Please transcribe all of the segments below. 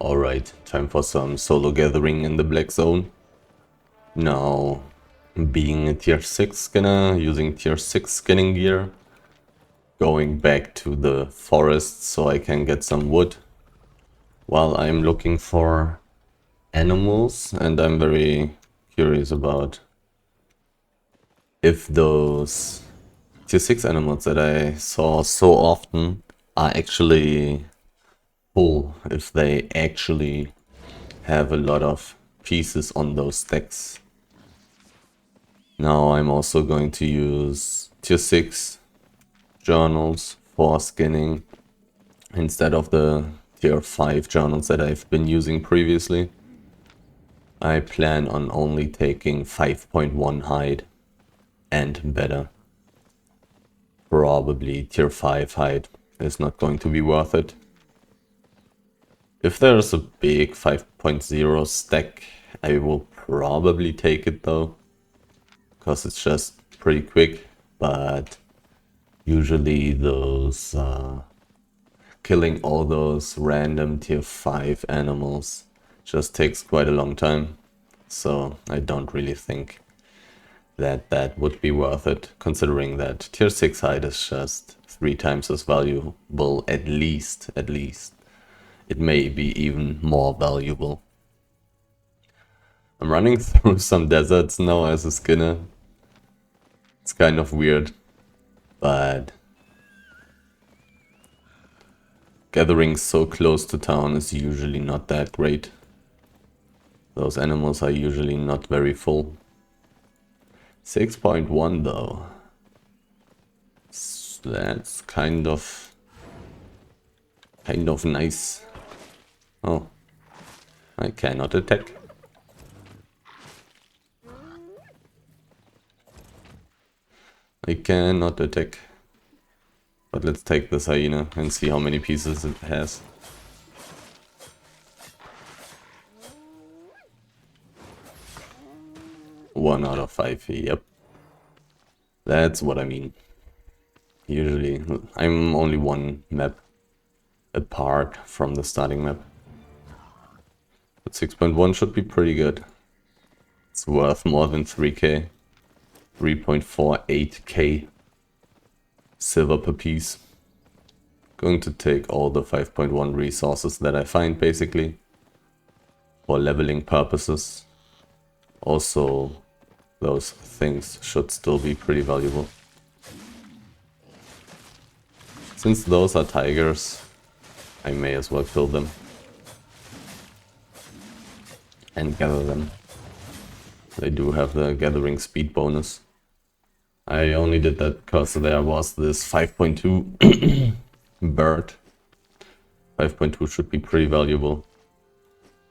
Alright, time for some solo gathering in the Black Zone. Now, being a tier 6 scanner, using tier 6 scanning gear, going back to the forest so I can get some wood while I'm looking for animals, and I'm very curious about if those tier 6 animals that I saw so often are actually full, if they actually have a lot of pieces on those stacks. Now I'm also going to use tier 6 journals for scanning instead of the tier 5 journals that I've been using previously. I plan on only taking 5.1 hide and better. Probably tier 5 hide is not going to be worth it. If there's a big 5.0 stack, I will probably take it though, because it's just pretty quick, but usually those killing all those random tier 5 animals just takes quite a long time, so I don't really think that that would be worth it, considering that tier 6 hide is just 3 times as valuable at least. It may be even more valuable. I'm running through some deserts now as a skinner. It's kind of weird, but gathering so close to town is usually not that great. Those animals are usually not very full. 6.1 though. That's kind of nice. Oh, I cannot attack. I cannot attack. But let's take this hyena and see how many pieces it has. One out of 5, yep. That's what I mean. Usually, I'm only one map apart from the starting map. But 6.1 should be pretty good. It's worth more than 3k. 3.48k silver per piece. Going to take all the 5.1 resources that I find, basically, for leveling purposes. Also, those things should still be pretty valuable. Since those are tigers, I may as well kill them and gather them. They do have the gathering speed bonus. I only did that because there was this 5.2 bird. 5.2 should be pretty valuable.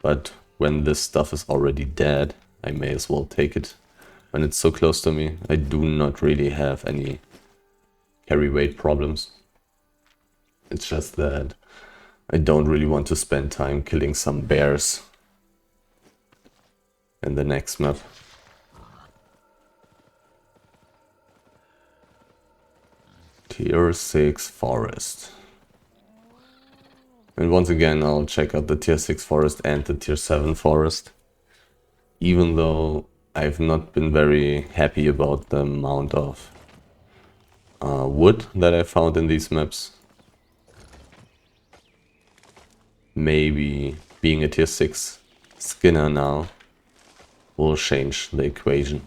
But when this stuff is already dead, I may as well take it. When it's so close to me, I do not really have any carry weight problems. It's just that I don't really want to spend time killing some bears in the next map. Tier 6 forest. And once again, I'll check out the tier 6 forest and the tier 7 forest. Even though I've not been very happy about the amount of wood that I found in these maps. Maybe being a tier 6 skinner now will change the equation.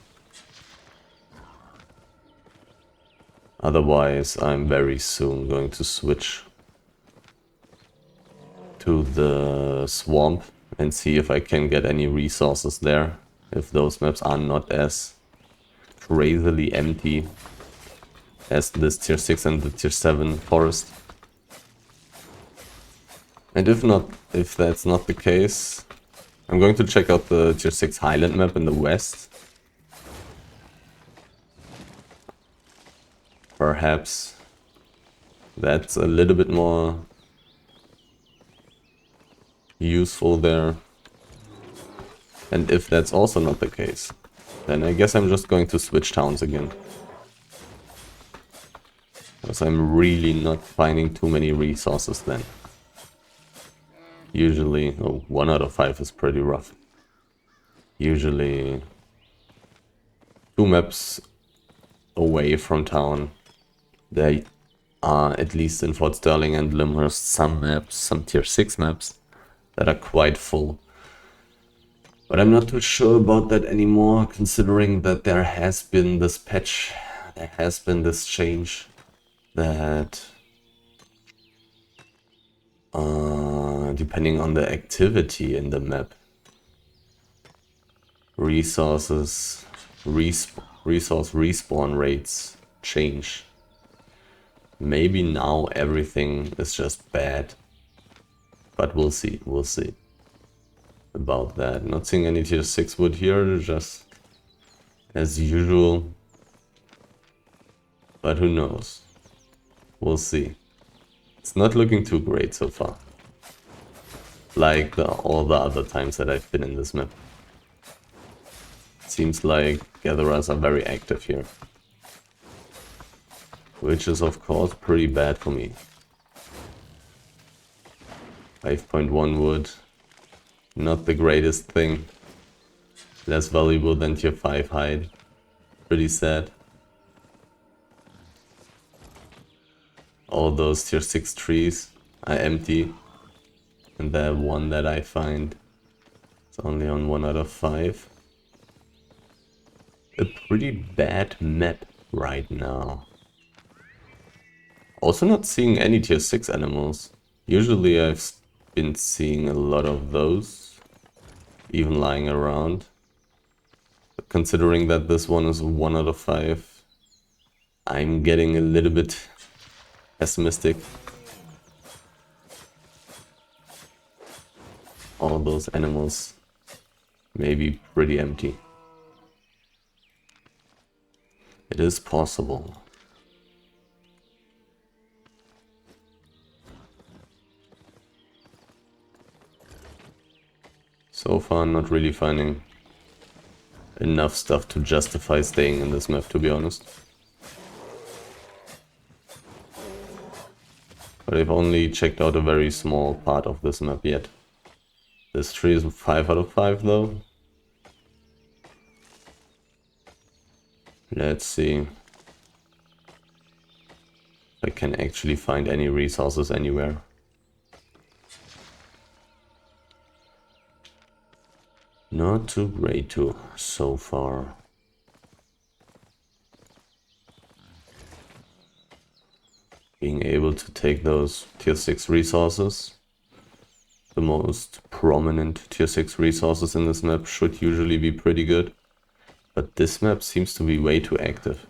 Otherwise, I'm very soon going to switch to the swamp and see if I can get any resources there, if those maps are not as crazily empty as this tier 6 and the tier 7 forest. And if that's not the case, I'm going to check out the tier 6 highland map in the west. Perhaps that's a little bit more useful there. And if that's also not the case, then I guess I'm just going to switch towns again. Because I'm really not finding too many resources then. Usually, oh, 1 out of 5 is pretty rough. Usually 2 maps away from town, there are, at least in Fort Sterling and Limhurst, some maps, some tier 6 maps, that are quite full. But I'm not too sure about that anymore, considering that there has been this patch, there has been this change that, depending on the activity in the map, resource respawn rates change. Maybe now everything is just bad, but we'll see about that. Not seeing any tier 6 wood here, just as usual, but who knows, we'll see. It's not looking too great so far, like all the other times that I've been in this map. Seems like gatherers are very active here, which is of course pretty bad for me. 5.1 wood, not the greatest thing. Less valuable than tier 5 hide. Pretty sad. All those tier 6 trees are empty, and that one that I find is only on 1 out of 5. A pretty bad map right now. Also not seeing any tier 6 animals. Usually I've been seeing a lot of those, even lying around. But considering that this one is 1 out of 5, I'm getting a little bit pessimistic. All those animals may be pretty empty. It is possible. So far, not really finding enough stuff to justify staying in this map, to be honest. But I've only checked out a very small part of this map yet. This tree is 5 out of 5 though. Let's see if I can actually find any resources anywhere. Not too great too, so far. Being able to take those tier 6 resources, the most prominent tier 6 resources in this map, should usually be pretty good. But this map seems to be way too active.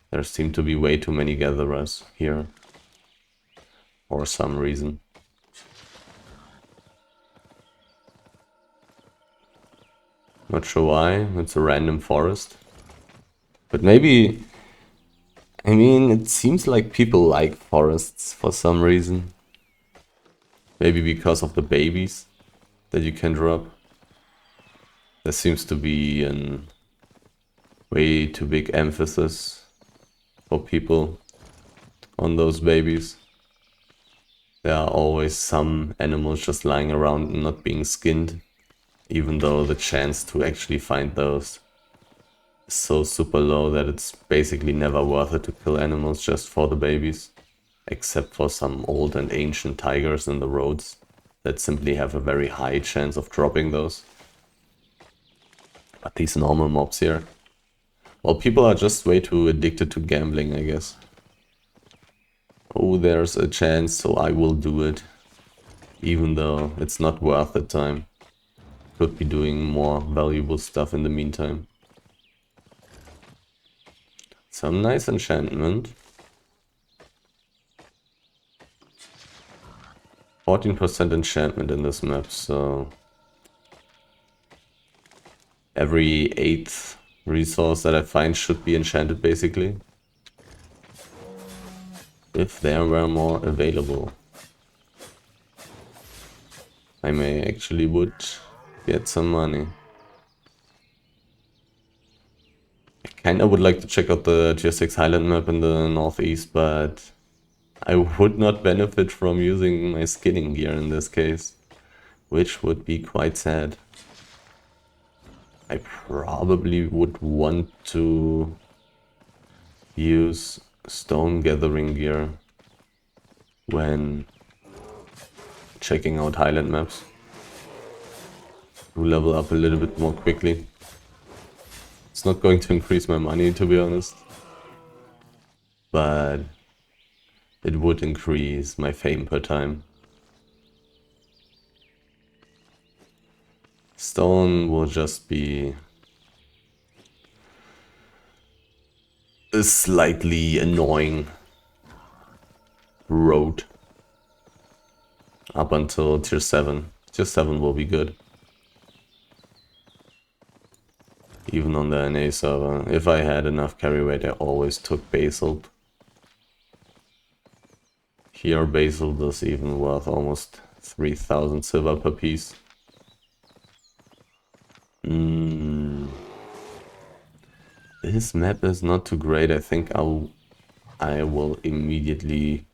There seem to be way too many gatherers here, for some reason. Not sure why, it's a random forest. But maybe, I mean, it seems like people like forests for some reason. Maybe because of the babies that you can drop. There seems to be a way too big emphasis for people on those babies. There are always some animals just lying around and not being skinned, even though the chance to actually find those is so super low that it's basically never worth it to kill animals just for the babies, except for some old and ancient tigers in the roads that simply have a very high chance of dropping those. But these normal mobs here, well, people are just way too addicted to gambling, I guess. Oh, there's a chance, so I will do it, even though it's not worth the time. Could be doing more valuable stuff in the meantime. Some nice enchantment. 14% enchantment in this map, so every 8th resource that I find should be enchanted, basically. If there were more available, I may actually would get some money. I kinda would like to check out the tier 6 Highland map in the northeast, but I would not benefit from using my skinning gear in this case, which would be quite sad. I probably would want to use stone gathering gear when checking out Highland maps to level up a little bit more quickly. It's not going to increase my money, to be honest, but it would increase my fame per time. Stone will just be a slightly annoying road up until tier 7. Tier 7 will be good. Even on the NA server. If I had enough carry weight, I always took basalt. Here basalt is even worth almost 3000 silver per piece. This map is not too great. I think I will immediately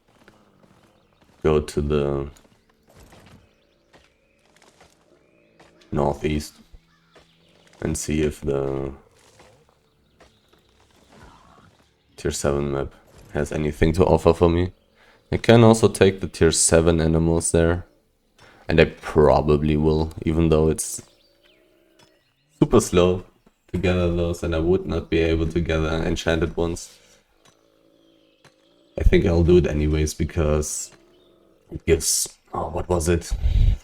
go to the northeast and see if the tier 7 map has anything to offer for me. I can also take the tier 7 animals there, and I probably will, even though it's super slow to gather those and I would not be able to gather enchanted ones. I think I'll do it anyways because it gives, oh, what was it,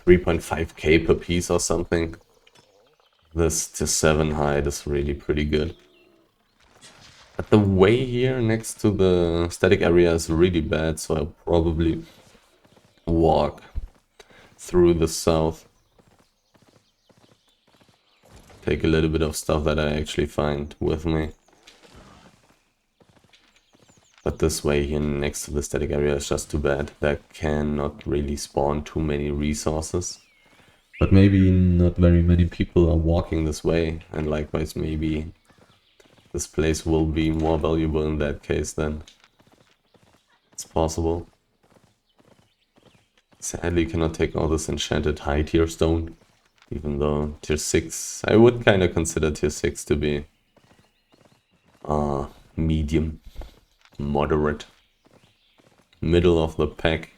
3.5k per piece or something. This tier 7 hide is really pretty good. But the way here next to the static area is really bad, so I'll probably walk through the south. Take a little bit of stuff that I actually find with me. But this way here next to the static area is just too bad. There cannot really spawn too many resources. But maybe not very many people are walking this way, and likewise maybe this place will be more valuable in that case then. It's possible. Sadly cannot take all this enchanted high tier stone. Even though tier 6, I would kind of consider tier 6 to be medium, moderate, middle of the pack.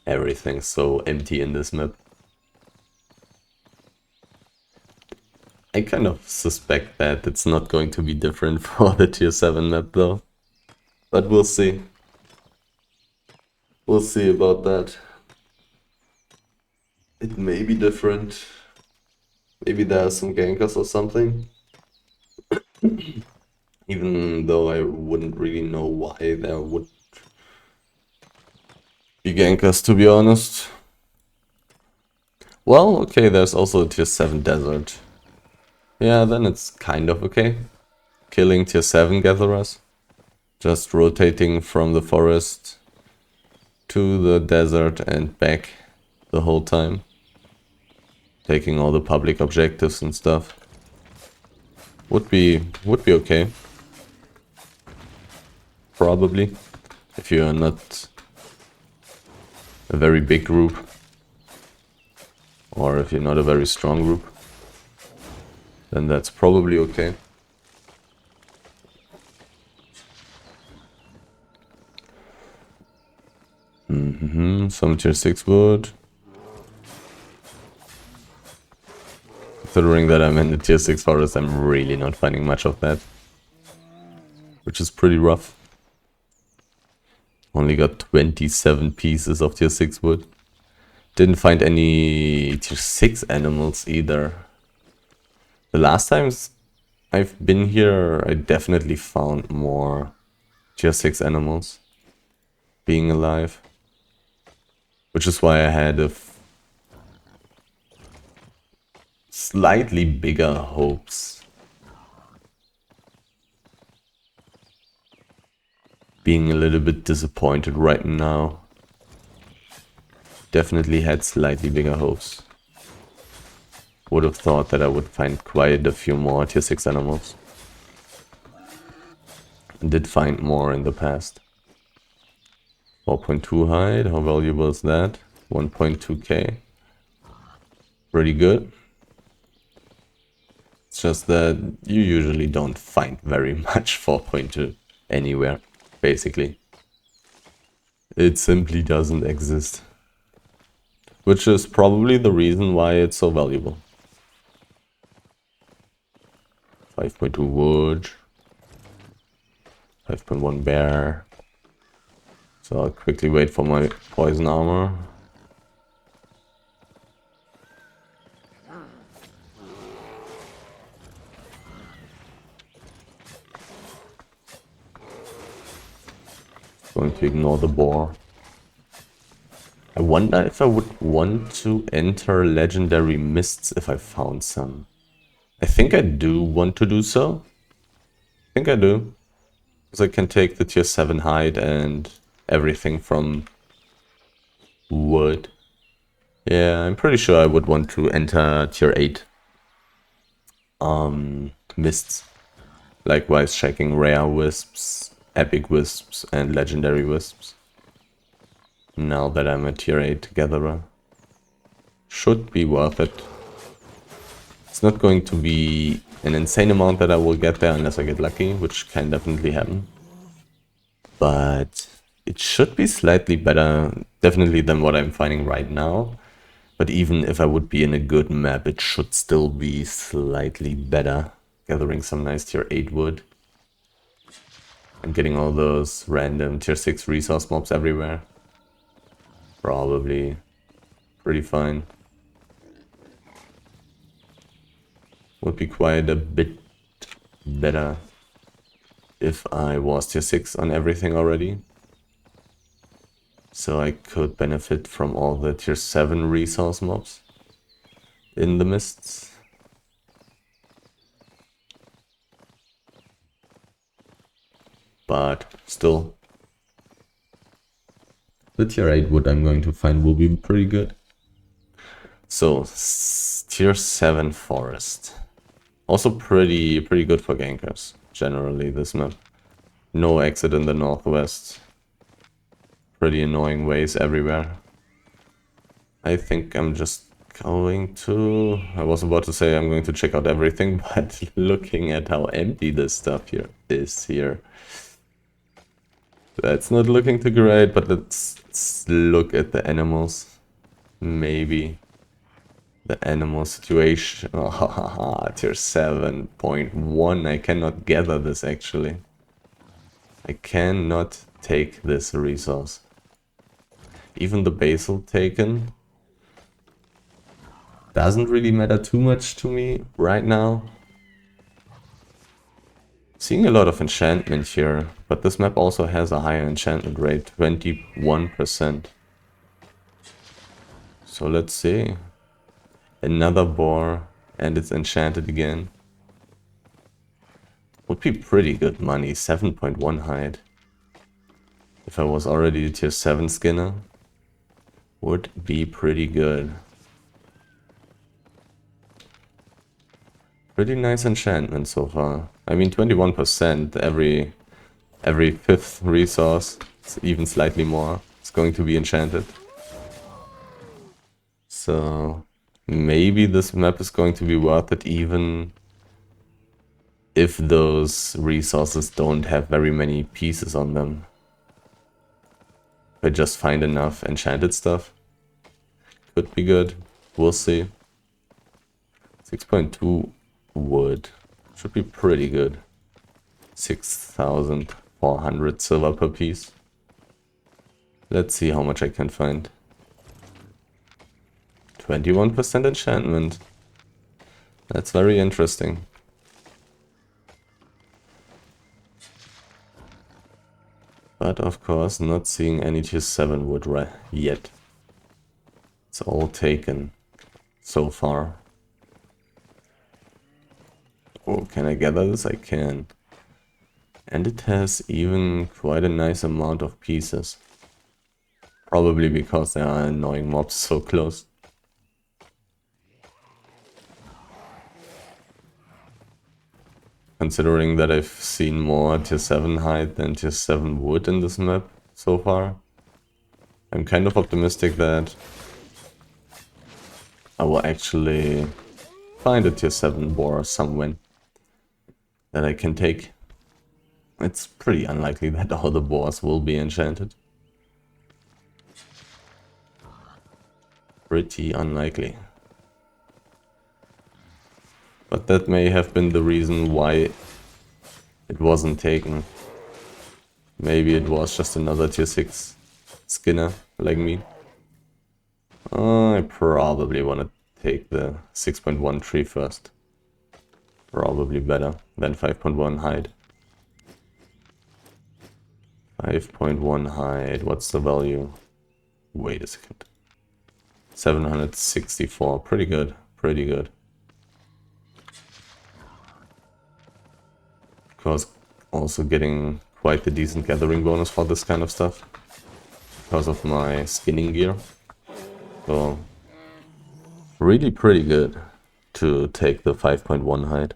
Everything's so empty in this map. I kind of suspect that it's not going to be different for the tier 7 map though. But we'll see. We'll see about that. It may be different. Maybe there are some gankers or something. Even though I wouldn't really know why there would be gankers, to be honest. Well, okay, there's also a tier 7 desert. Yeah, then it's kind of okay. Killing tier 7 gatherers. Just rotating from the forest to the desert and back the whole time. Taking all the public objectives and stuff. Would be okay. Probably. If you are not a very big group. Or if you're not a very strong group. Then that's probably okay. Some tier 6 wood. Considering that I'm in the tier 6 forest, I'm really not finding much of that. Which is pretty rough. Only got 27 pieces of tier 6 wood. Didn't find any tier 6 animals either. The last times I've been here, I definitely found more tier 6 animals being alive. Which is why I had a slightly bigger hopes. Being a little bit disappointed right now. Definitely had slightly bigger hopes. Would have thought that I would find quite a few more tier 6 animals. Did find more in the past. 4.2 height, how valuable is that? 1.2k. Pretty good. It's just that you usually don't find very much 4.2 anywhere, basically. It simply doesn't exist. Which is probably the reason why it's so valuable. 5.2 wood. 5.1 bear. So I'll quickly wait for my poison armor. Going to ignore the boar. I wonder if I would want to enter legendary mists if I found some. I think I do want to do so. I think I do. Because I can take the tier 7 hide and everything from wood. Yeah, I'm pretty sure I would want to enter tier 8 mists. Likewise checking rare wisps, epic wisps and legendary wisps. Now that I'm a tier 8 gatherer. Should be worth it. It's not going to be an insane amount that I will get there unless I get lucky, which can definitely happen. But it should be slightly better, definitely, than what I'm finding right now. But even if I would be in a good map, it should still be slightly better. Gathering some nice tier 8 wood. And getting all those random tier 6 resource mobs everywhere. Probably pretty fine. Would be quite a bit better if I was tier 6 on everything already. So I could benefit from all the tier 7 resource mobs in the mists. But still, the tier 8 wood I'm going to find will be pretty good. So, tier 7 forest. Also pretty good for gankers, generally, this map. No exit in the northwest. Pretty annoying ways everywhere. I think I'm just going to... I was about to say I'm going to check out everything, but looking at how empty this stuff here is here, that's not looking too great, but let's look at the animals. Maybe. The animal situation. Oh, tier 7.1. I cannot gather this actually. I cannot take this resource. Even the basil taken doesn't really matter too much to me right now. Seeing a lot of enchantment here, but this map also has a higher enchantment rate, 21%. So let's see. Another boar, and it's enchanted again. Would be pretty good money, 7.1 height. If I was already a tier 7 skinner, would be pretty good. Pretty nice enchantment so far. I mean 21% every 5th resource, even slightly more, it's going to be enchanted. So maybe this map is going to be worth it even if those resources don't have very many pieces on them. If I just find enough enchanted stuff, could be good. We'll see. 6.2 wood should be pretty good. 6,400 silver per piece. Let's see how much I can find. 21% enchantment. That's very interesting. But of course, not seeing any tier 7 wood yet. It's all taken so far. Oh, can I gather this? I can. And it has even quite a nice amount of pieces. Probably because there are annoying mobs so close. considering that I've seen more tier 7 hide than tier 7 wood in this map so far. I'm kind of optimistic that I will actually find a tier 7 boar somewhere that I can take. It's pretty unlikely that all the boars will be enchanted. Pretty unlikely. But that may have been the reason why it wasn't taken. Maybe it was just another tier 6 skinner like me. I probably want to take the 6.1 tree first. Probably better than 5.1 hide. 5.1 hide, what's the value? Wait a second. 764, pretty good, pretty good. Of course, also getting quite the decent gathering bonus for this kind of stuff. Because of my skinning gear. So, really pretty good to take the 5.1 hide.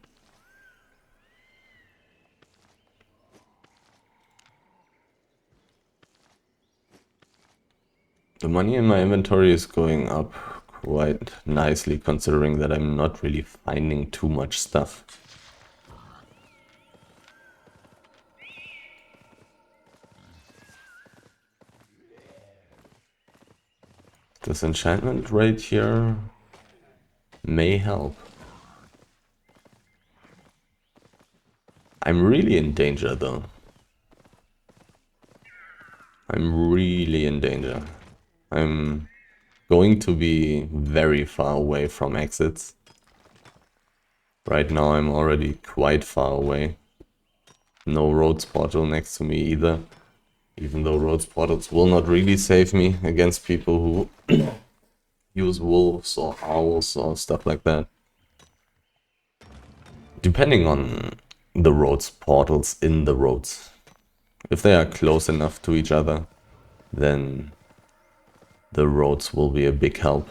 The money in my inventory is going up quite nicely, considering that I'm not really finding too much stuff. This enchantment rate here may help. I'm really in danger though. I'm really in danger. I'm going to be very far away from exits. Right now I'm already quite far away. No roads portal next to me either. Even though roads portals will not really save me against people who use wolves or owls or stuff like that. Depending on the roads portals in the roads. If they are close enough to each other, then the roads will be a big help.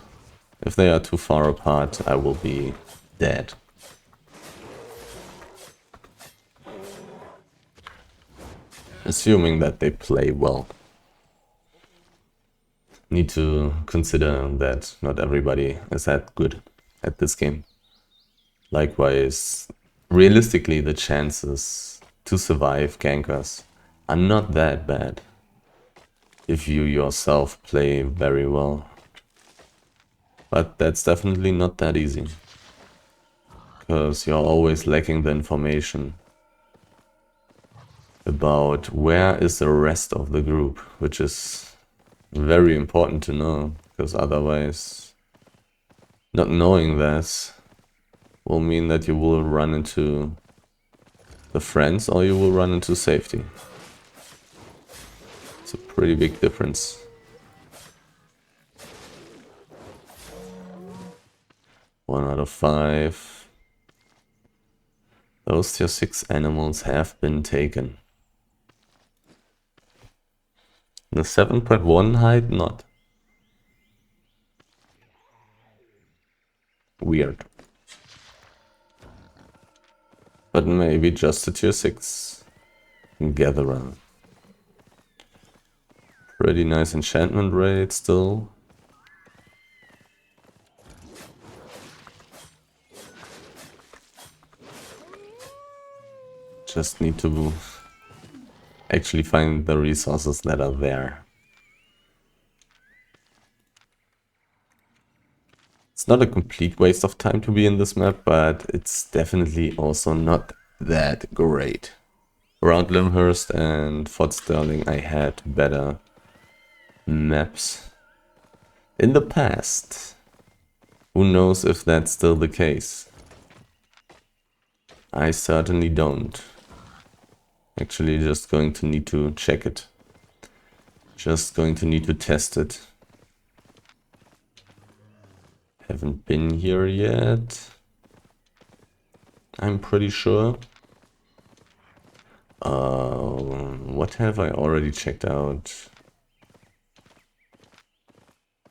If they are too far apart, I will be dead. Assuming that they play well. Need to consider that not everybody is that good at this game. Likewise, realistically the chances to survive gankers are not that bad if you yourself play very well. But that's definitely not that easy, because you're always lacking the information about where is the rest of the group, which is very important to know, because otherwise not knowing this will mean that you will run into the friends or you will run into safety. It's a pretty big difference. One out of 5. Those tier 6 animals have been taken. The 7.1 hide not. Weird. But maybe just a tier 6 gatherer. Pretty nice enchantment rate still. Just need to actually find the resources that are there. It's not a complete waste of time to be in this map, but it's definitely also not that great. Around Lyndhurst and Fort Sterling I had better maps in the past. Who knows if that's still the case? I certainly don't. Actually, just going to need to check it. Just going to need to test it. Haven't been here yet. I'm pretty sure. What have I already checked out?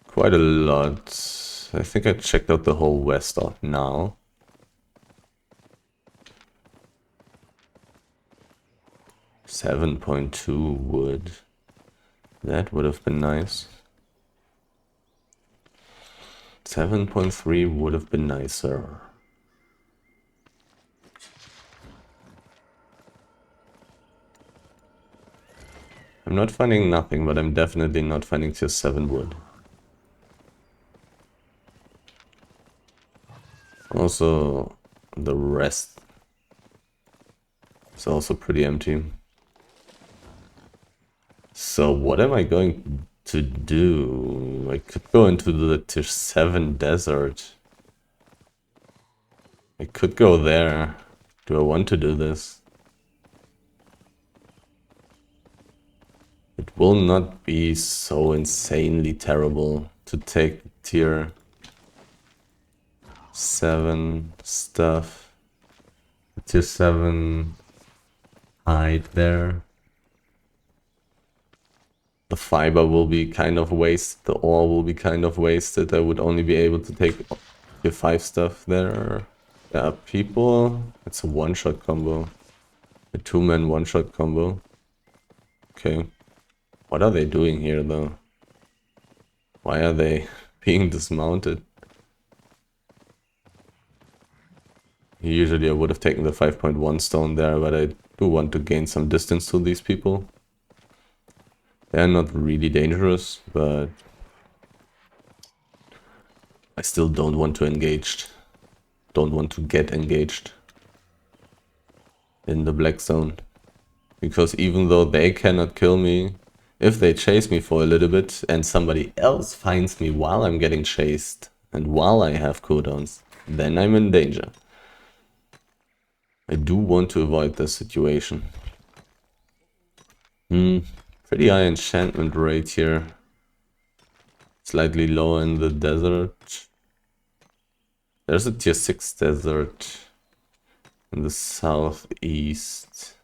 Quite a lot. I think I checked out the whole west now. 7.2 wood. That would have been nice. 7.3 would have been nicer. I'm not finding nothing, but I'm definitely not finding tier 7 wood. Also, the rest is also pretty empty. So what am I going to do? I could go into the tier 7 desert. I could go there. Do I want to do this? It will not be so insanely terrible to take tier 7 stuff. Tier 7 hide there. The fiber will be kind of wasted. The ore will be kind of wasted. I would only be able to take tier 5 stuff there. There are people. It's a one-shot combo. A two-man one-shot combo. Okay. What are they doing here though? Why are they being dismounted? Usually I would have taken the 5.1 stone there, but I do want to gain some distance to these people. They're not really dangerous, but I still don't want to engage. Don't want to get engaged in the Black Zone. Because even though they cannot kill me, if they chase me for a little bit and somebody else finds me while I'm getting chased and while I have cooldowns, then I'm in danger. I do want to avoid this situation. Pretty high enchantment rate here. Slightly low in the desert. There's a tier 6 desert in the southeast.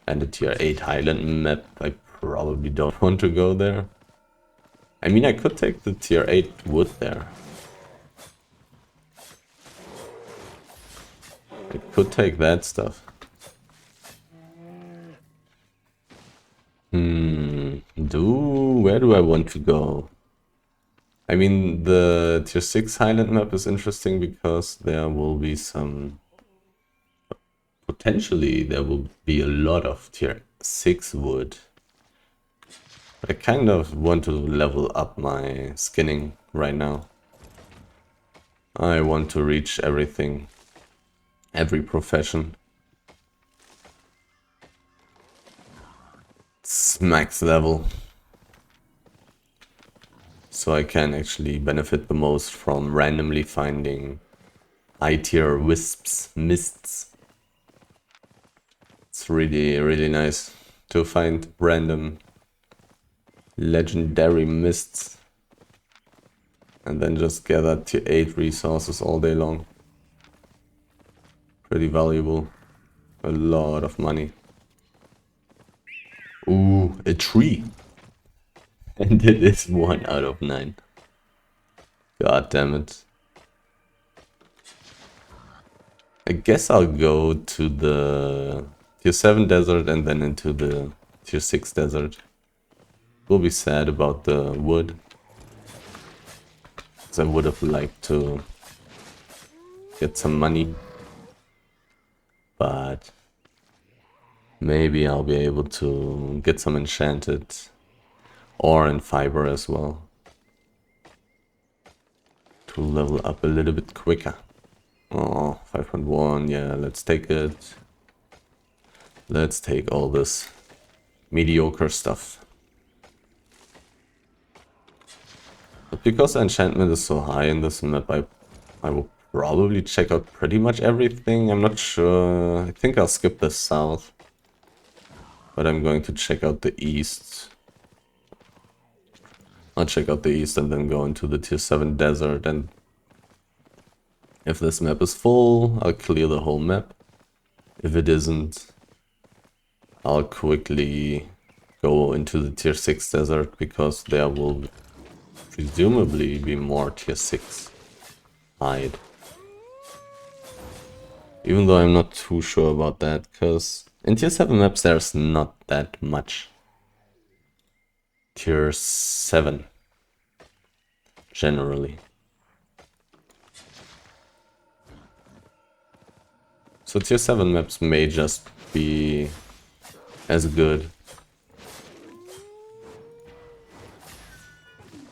And a tier 8 highland map. I probably don't want to go there. I mean, I could take the tier 8 wood there. I could take that stuff. Where do I want to go? I mean, the tier 6 highland map is interesting because there will be some... Potentially, there will be a lot of tier 6 wood. But I kind of want to level up my skinning right now. I want to reach everything. Every profession. It's max level. So I can actually benefit the most from randomly finding high tier wisps, mists. It's really, really nice to find random legendary mists. And then just gather tier 8 resources all day long. Pretty valuable. A lot of money. Ooh, a tree. And it is 1 out of 9. God damn it. I guess I'll go to the tier 7 desert and then into the tier 6 desert. Will be sad about the wood. Because I would have liked to get some money. But maybe I'll be able to get some enchanted ore and fiber as well. To level up a little bit quicker. Oh, 5.1, yeah, let's take it. Let's take all this mediocre stuff. But because enchantment is so high in this map, I will probably check out pretty much everything. I'm not sure. I think I'll skip the south. But I'm going to check out the east. I'll check out the east and then go into the tier 7 desert, and if this map is full, I'll clear the whole map. If it isn't, I'll quickly go into the tier 6 desert, because there will presumably be more tier 6 hide. Even though I'm not too sure about that, because In tier 7 maps there's not that much. Tier 7. Generally. So tier 7 maps may just be as good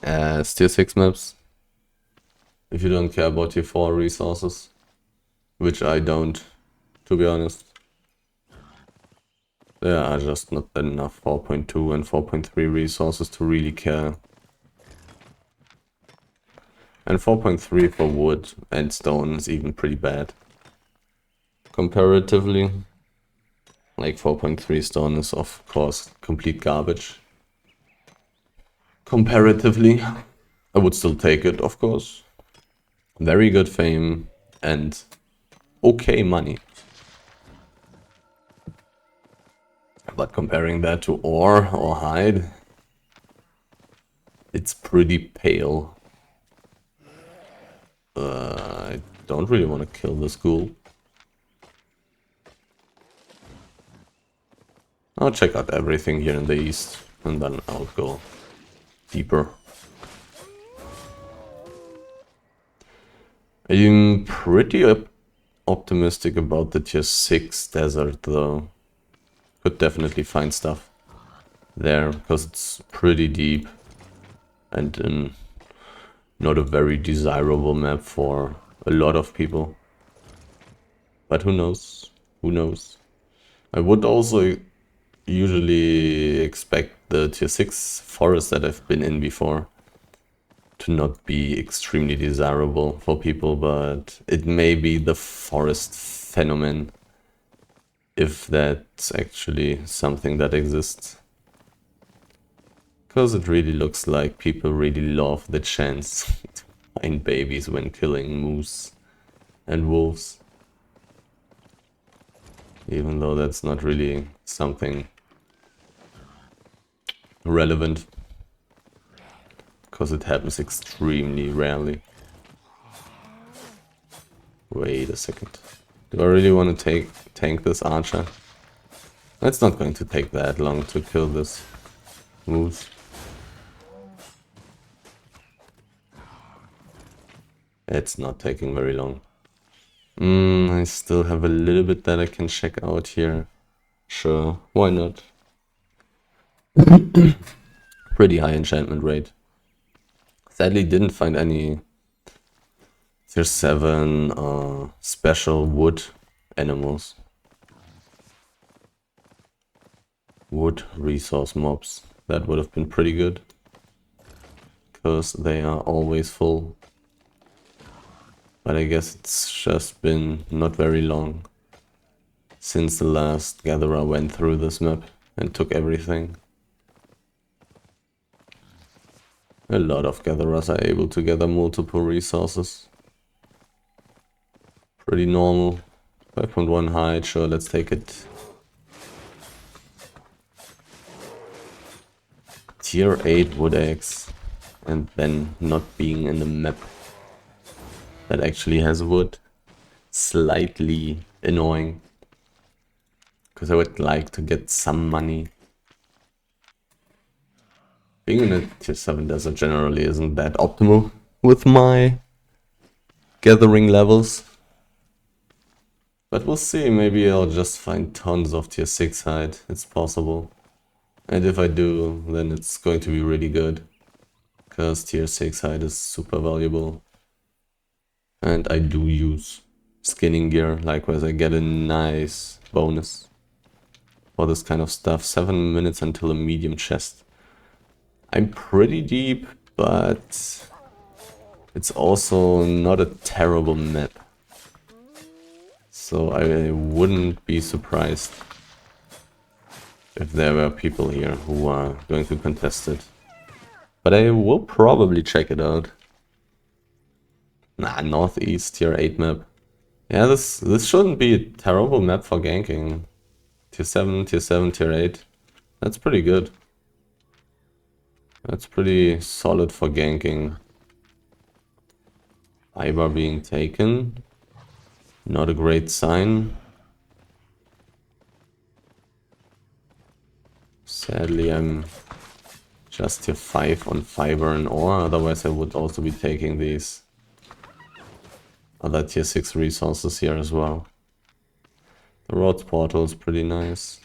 as tier 6 maps. If you don't care about tier 4 resources. Which I don't, to be honest. There are just not enough 4.2 and 4.3 resources to really care. And 4.3 for wood and stone is even pretty bad. Comparatively. Like 4.3 stone is of course complete garbage. Comparatively. I would still take it, of course. Very good fame and okay money. But comparing that to ore or hide, it's pretty pale. I don't really want to kill this ghoul. I'll check out everything here in the east and then I'll go deeper. I'm pretty optimistic about the tier 6 desert though. Could definitely find stuff there because it's pretty deep and not a very desirable map for a lot of people. But who knows? Who knows? I would also usually expect the tier 6 forest that I've been in before to not be extremely desirable for people, but it may be the forest phenomenon, if that's actually something that exists. Because it really looks like people really love the chance to find babies when killing moose and wolves. Even though that's not really something relevant. Because it happens extremely rarely. Wait a second. Do I really want to tank this archer? It's not going to take that long to kill this moose. It's not taking very long. I still have a little bit that I can check out here. Sure, why not? Pretty high enchantment rate. Sadly didn't find any tier 7 special wood animals. Wood resource mobs. That would have been pretty good. Because they are always full. But I guess it's just been not very long since the last gatherer went through this map and took everything. A lot of gatherers are able to gather multiple resources. Pretty normal. 5.1 height, sure, let's take it. Tier 8 wood axe. And then not being in the map that actually has wood. Slightly annoying. Because I would like to get some money. Being in a tier 7 desert generally isn't that optimal with my gathering levels. But we'll see, maybe I'll just find tons of tier 6 hide, it's possible. And if I do, then it's going to be really good. Because tier 6 hide is super valuable. And I do use skinning gear, likewise I get a nice bonus for this kind of stuff. 7 minutes until a medium chest. I'm pretty deep, but it's also not a terrible map. So I wouldn't be surprised if there were people here who are going to contest it. But I will probably check it out. Nah, Northeast tier 8 map. Yeah, this shouldn't be a terrible map for ganking. Tier 7, tier 7, tier 8. That's pretty good. That's pretty solid for ganking. Fiber being taken. Not a great sign. Sadly, I'm just tier 5 on fiber and ore, otherwise I would also be taking these other tier 6 resources here as well. The road portal is pretty nice.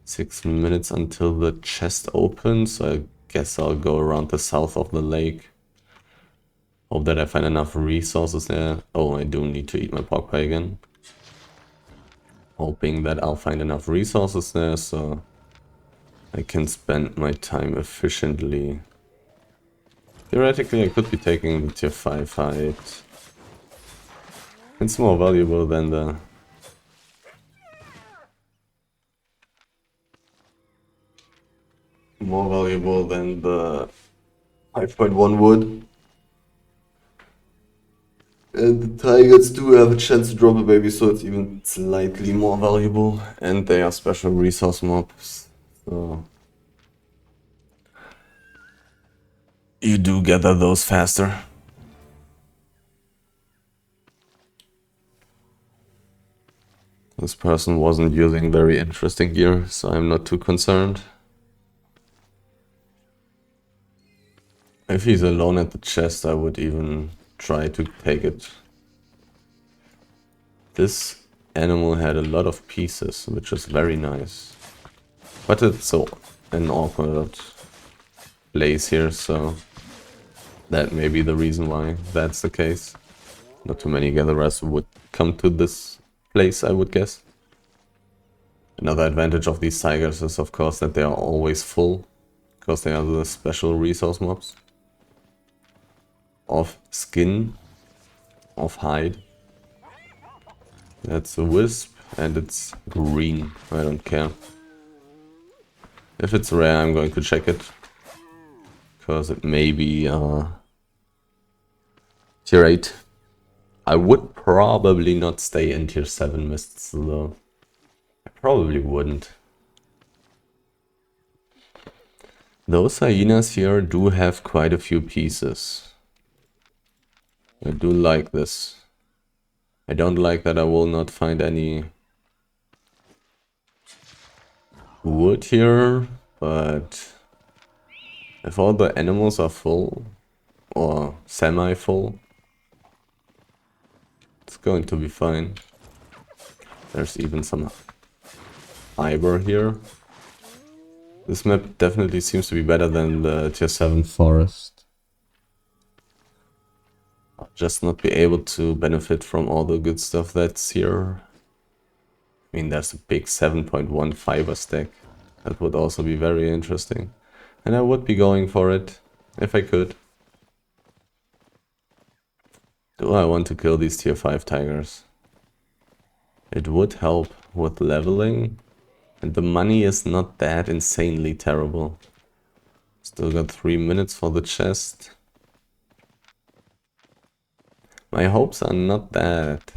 6 minutes until the chest opens, so I guess I'll go around the south of the lake. Hope that I find enough resources there. Oh, I do need to eat my pork pie again. Hoping that I'll find enough resources there, so I can spend my time efficiently. Theoretically, I could be taking the tier 5 hide. It's more valuable than the... More valuable than the 5.1 wood. And the tigers do have a chance to drop a baby, so it's even slightly more valuable. And they are special resource mobs, so you do gather those faster. This person wasn't using very interesting gear, so I'm not too concerned. If he's alone at the chest, I would even try to take it. This animal had a lot of pieces, which is very nice. But it's so an awkward place here, so that may be the reason why that's the case. Not too many gatherers would come to this place, I would guess. Another advantage of these tigers is, of course, that they are always full, because they are the special resource mobs. Of skin, of hide. That's a wisp, and it's green. I don't care. If it's rare, I'm going to check it, because it may be tier 8. I would probably not stay in tier 7 mists, though. I probably wouldn't. Those hyenas here do have quite a few pieces. I do like this. I don't like that I will not find any wood here, but if all the animals are full, or semi-full, it's going to be fine. There's even some fiber here. This map definitely seems to be better than the tier 7 forest. I'll just not be able to benefit from all the good stuff that's here. I mean, there's a big 7.1 fiber stack. That would also be very interesting. And I would be going for it, if I could. Do I want to kill these tier 5 tigers? It would help with leveling. And the money is not that insanely terrible. Still got 3 minutes for the chest. My hopes are not that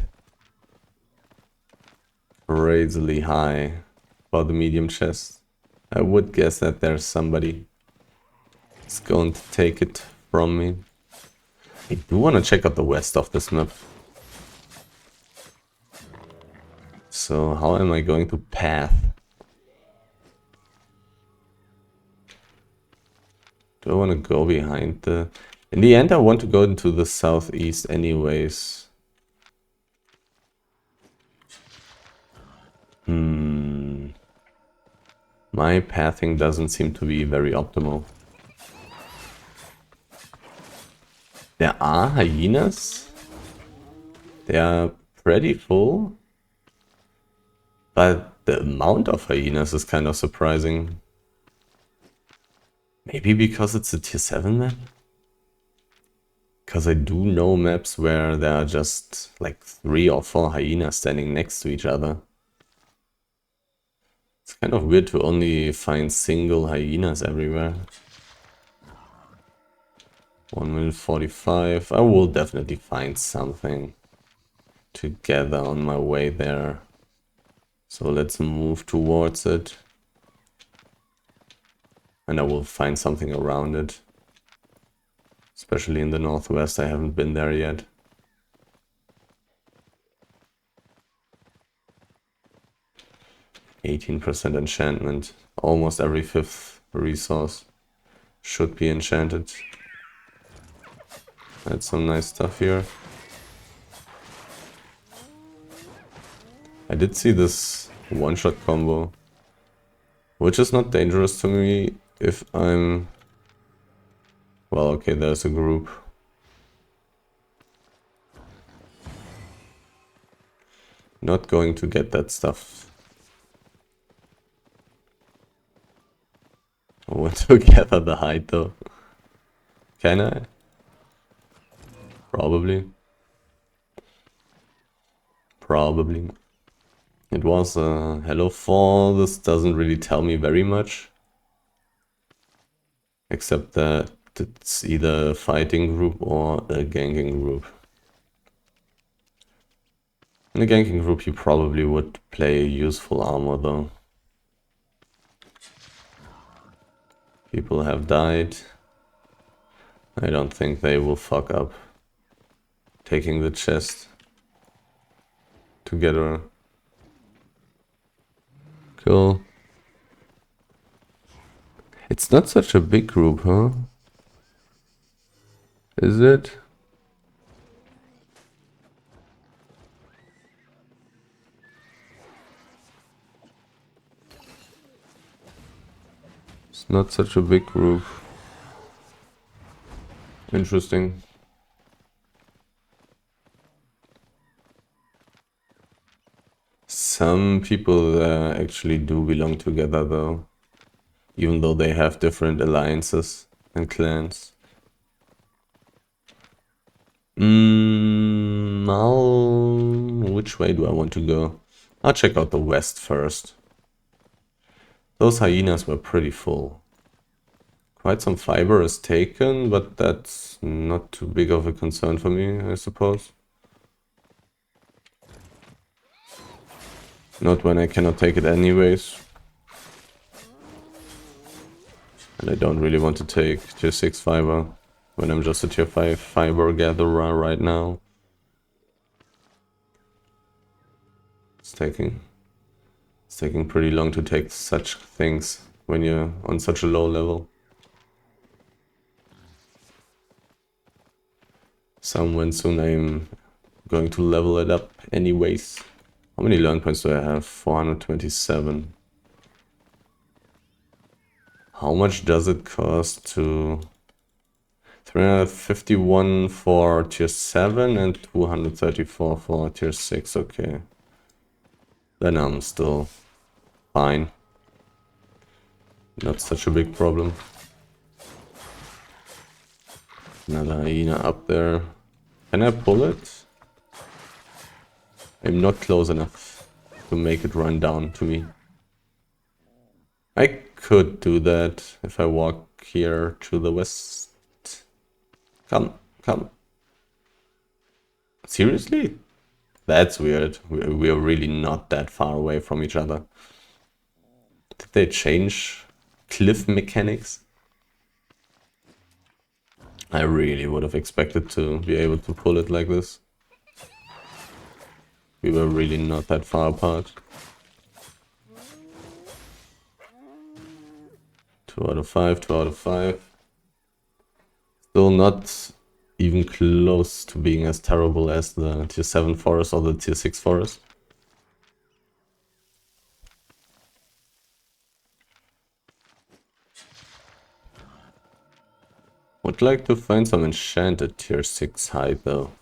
crazily high for the medium chest. I would guess that there's somebody who's going to take it from me. I do want to check out the west of this map. So how am I going to path? Do I want to go behind the... In the end I want to go into the southeast anyways. My pathing doesn't seem to be very optimal. There are hyenas. They are pretty full. But the amount of hyenas is kind of surprising. Maybe because it's a tier 7 map? Because I do know maps where there are just like 3 or 4 hyenas standing next to each other. It's kind of weird to only find single hyenas everywhere. 1 minute 45. I will definitely find something together on my way there. So let's move towards it. And I will find something around it. Especially in the northwest, I haven't been there yet. 18% enchantment. Almost every 5th resource should be enchanted. That's some nice stuff here. I did see this one-shot combo, which is not dangerous to me if I'm... Well, okay, there's a group. Not going to get that stuff. I want to gather the hide though. Can I? Probably. Probably. It was a hello fall. This doesn't really tell me very much. Except that it's either a fighting group or a ganking group. In a ganking group you probably would play useful armor though. People have died. I don't think they will fuck up taking the chest together. Cool. It's not such a big group, huh? Is it? It's not such a big group. Interesting. Some people actually do belong together though. Even though they have different alliances and clans. Which way do I want to go? I'll check out the west first. Those hyenas were pretty full. Quite some fiber is taken, but that's not too big of a concern for me, I suppose. Not when I cannot take it anyways. And I don't really want to take tier 6 fiber when I'm just a tier 5 fiber gatherer right now. It's taking pretty long to take such things when you're on such a low level. Somewhen soon I'm going to level it up anyways. How many learn points do I have? 427. How much does it cost to... 351 for tier 7 and 234 for tier 6, okay. Then I'm still fine. Not such a big problem. Another hyena up there. Can I pull it? I'm not close enough to make it run down to me. I could do that if I walk here to the west. Come, come. Seriously? That's weird. We're really not that far away from each other. Did they change cliff mechanics? I really would have expected to be able to pull it like this. We were really not that far apart. 2 out of 5, 2 out of 5. Still not even close to being as terrible as the tier 7 forest or the tier 6 forest. Would like to find some enchanted tier 6 hide though.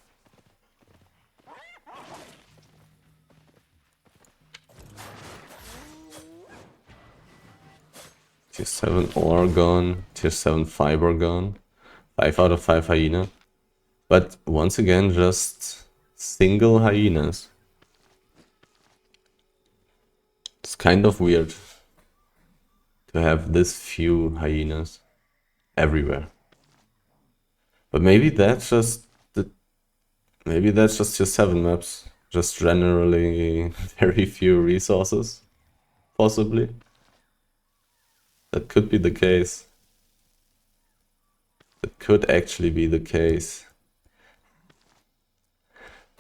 Tier 7 ore gone, tier 7 fiber gone. 5 out of 5 hyena. But once again, just single hyenas. It's kind of weird to have this few hyenas everywhere. But maybe that's just tier 7 maps. Just generally very few resources. Possibly. That could be the case. That could actually be the case.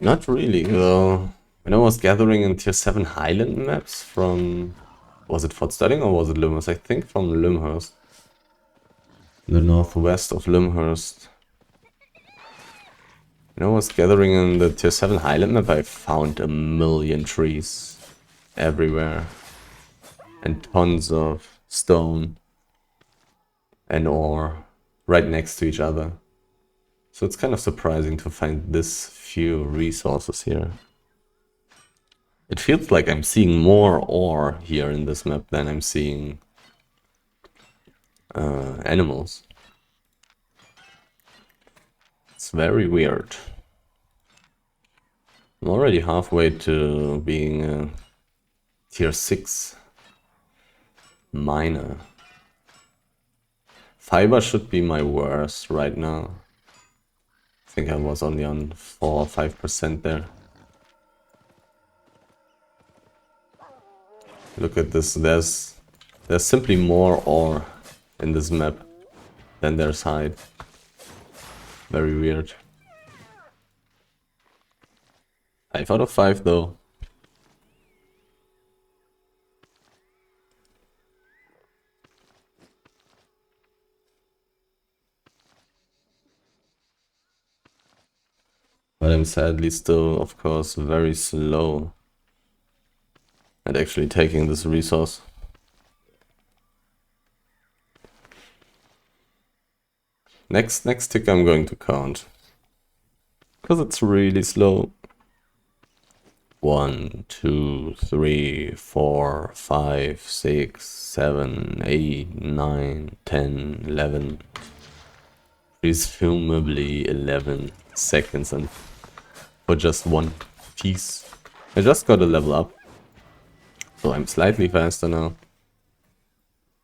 Not really, though. When I was gathering in tier 7 Highland maps from Was it Fort Sterling or was it Lyndhurst? I think from Lyndhurst. The northwest of Lyndhurst. You know, I was gathering in the tier 7 Highland map, I found a million trees everywhere. And tons of stone and ore right next to each other. So it's kind of surprising to find this few resources here. It feels like I'm seeing more ore here in this map than I'm seeing animals. It's very weird. I'm already halfway to being a tier 6 miner. Fiber should be my worst right now. I think I was only on 4 or 5% there. Look at this, there's simply more ore in this map than there's hide. Very weird. 5 out of 5 though. But I'm sadly still, of course, very slow at actually taking this resource. Next tick I'm going to count. Because it's really slow. 1, 2, 3, 4, 5, 6, 7, 8, 9, 10, 11. Presumably 11 seconds and for just one piece. I just got a level up. So I'm slightly faster now.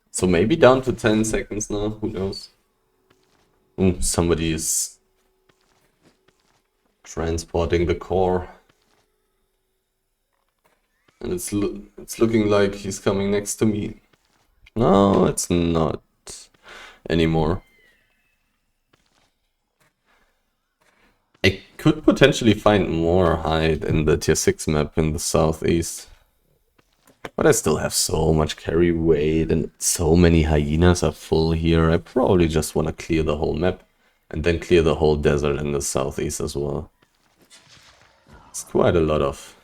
So maybe down to 10 seconds now, who knows. Ooh, somebody is transporting the core. And it's looking like he's coming next to me. No, it's not anymore. I could potentially find more hide in the tier 6 map in the southeast. But I still have so much carry weight and so many hyenas are full here. I probably just want to clear the whole map and then clear the whole desert in the southeast as well. It's quite a lot of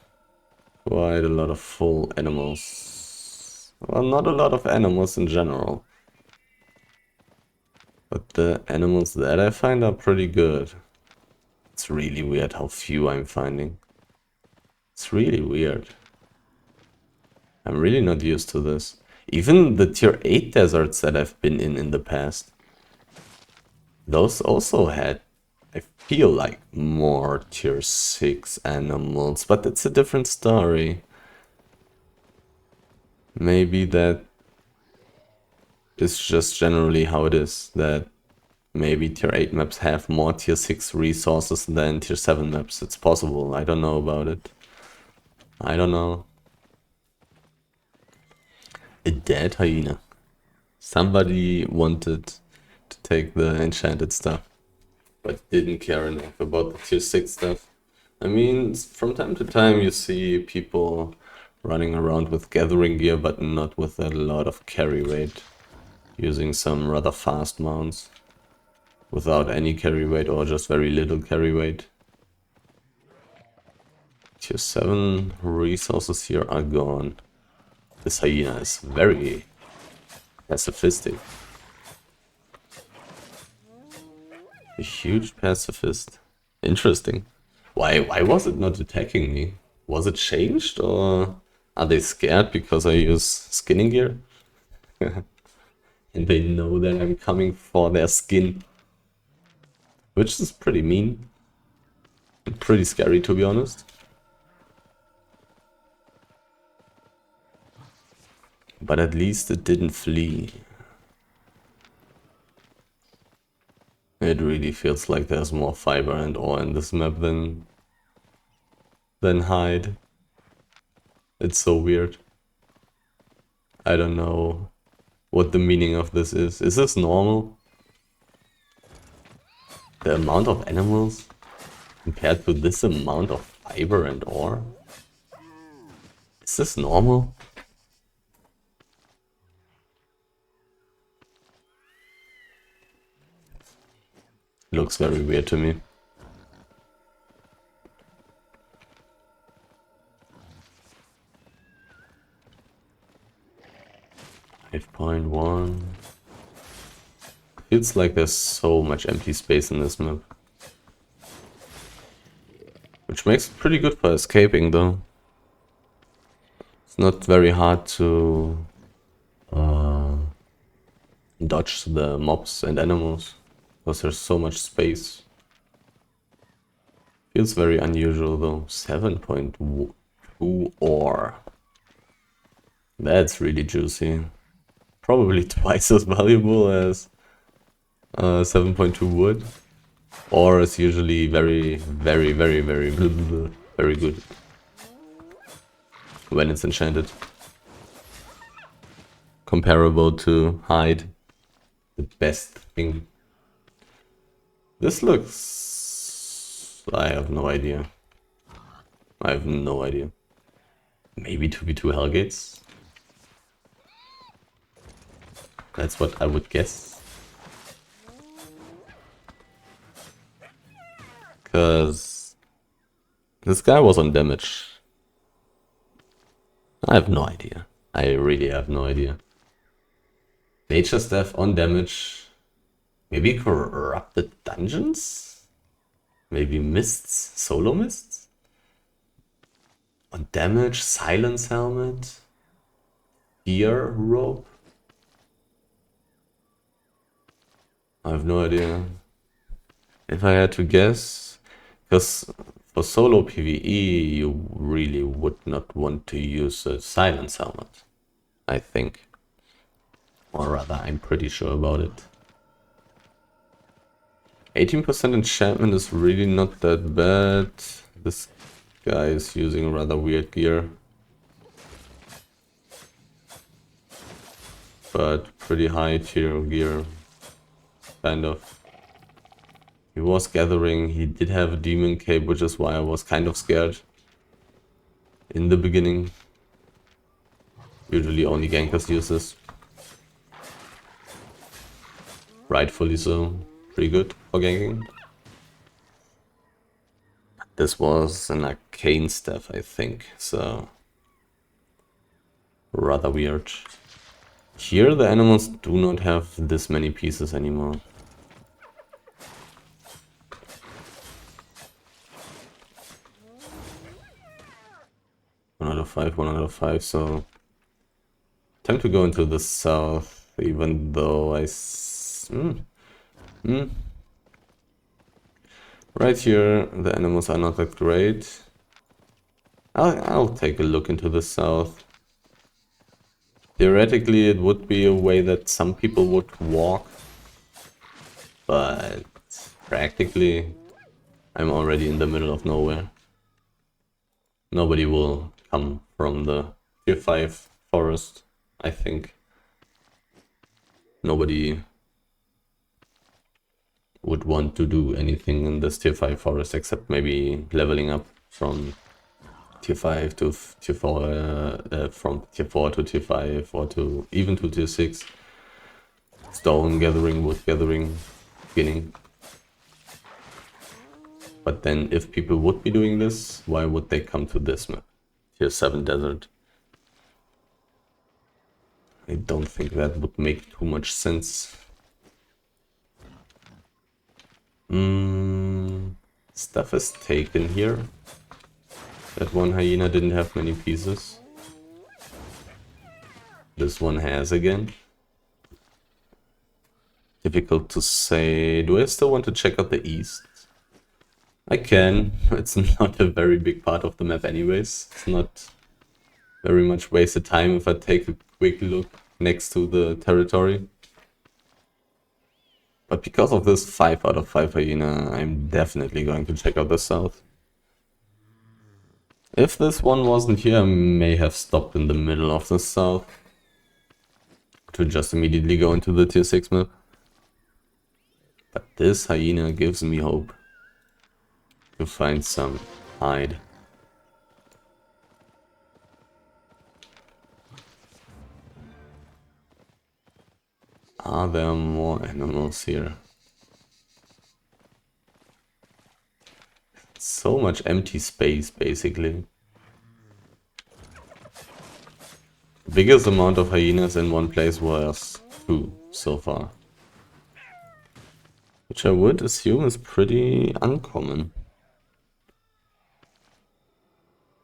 full animals. Well, not a lot of animals in general. But the animals that I find are pretty good. It's really weird how few I'm finding. It's really weird. I'm really not used to this. Even the tier 8 deserts that I've been in the past. Those also had, I feel like, more tier 6 animals. But it's a different story. Maybe that is just generally how it is. That maybe tier 8 maps have more tier 6 resources than tier 7 maps. It's possible. I don't know about it. I don't know. A dead hyena. Somebody wanted to take the enchanted stuff, but didn't care enough about the tier 6 stuff. I mean, from time to time you see people running around with gathering gear, but not with a lot of carry weight. Using some rather fast mounts. Without any carry weight or just very little carry weight. Tier 7 resources here are gone. This hyena is very pacifistic. A huge pacifist. Interesting. Why was it not attacking me? Was it changed or are they scared because I use skinning gear? And they know that I'm coming for their skin. Which is pretty mean. And pretty scary, to be honest. But at least it didn't flee. It really feels like there's more fiber and ore in this map than hide. It's so weird. I don't know what the meaning of this is. Is this normal? The amount of animals compared to this amount of fiber and ore? Is this normal? Looks very weird to me. .1. Feels like there's so much empty space in this map. Which makes it pretty good for escaping though. It's not very hard to dodge the mobs and animals because there's so much space. Feels very unusual though. 7.2 ore. That's really juicy. Probably twice as valuable as 7.2 wood. Ore is usually very good when it's enchanted. Comparable to hide. The best thing. This looks... I have no idea. I have no idea. Maybe 2v2 Hellgates? That's what I would guess. Because this guy was on damage. I have no idea. I really have no idea. Nature Staff on damage. Maybe Corrupted Dungeons? Maybe Mists? Solo Mists? On damage, Silence Helmet? Gear Rope? I have no idea. If I had to guess, because for solo PvE you really would not want to use a Silence Helmet, I think. Or rather, I'm pretty sure about it. 18% enchantment is really not that bad. This guy is using rather weird gear. But pretty high tier gear. Kind of. He was gathering, he did have a demon cape, which is why I was kind of scared. In the beginning. Usually only gankers use this. Rightfully so. Pretty good for ganking. This was an arcane staff, I think, so rather weird. Here the animals do not have this many pieces anymore. One out of five, so time to go into the south, even though right here the animals are not that great. I'll take a look into the south. Theoretically it would be a way that some people would walk, but practically I'm already in the middle of nowhere. Nobody will come from the tier 5 forest, I think. Nobody would want to do anything in this tier 5 forest except maybe leveling up from tier 5 to tier 4, from tier 4 to tier 5 or to even to tier 6. Stone gathering, wood gathering, beginning. But then if people would be doing this, why would they come to this map? Tier 7 desert. I don't think that would make too much sense. Stuff is taken here. That one hyena didn't have many pieces. This one has again. Difficult to say. Do I still want to check out the east? I can. It's not a very big part of the map anyways. It's not very much wasted time if I take a quick look next to the territory. But because of this 5 out of 5 hyena, I'm definitely going to check out the south. If this one wasn't here, I may have stopped in the middle of the south to just immediately go into the tier 6 map. But this hyena gives me hope to find some hide. Are there more animals here? So much empty space, basically. Biggest amount of hyenas in one place was 2 so far. Which I would assume is pretty uncommon.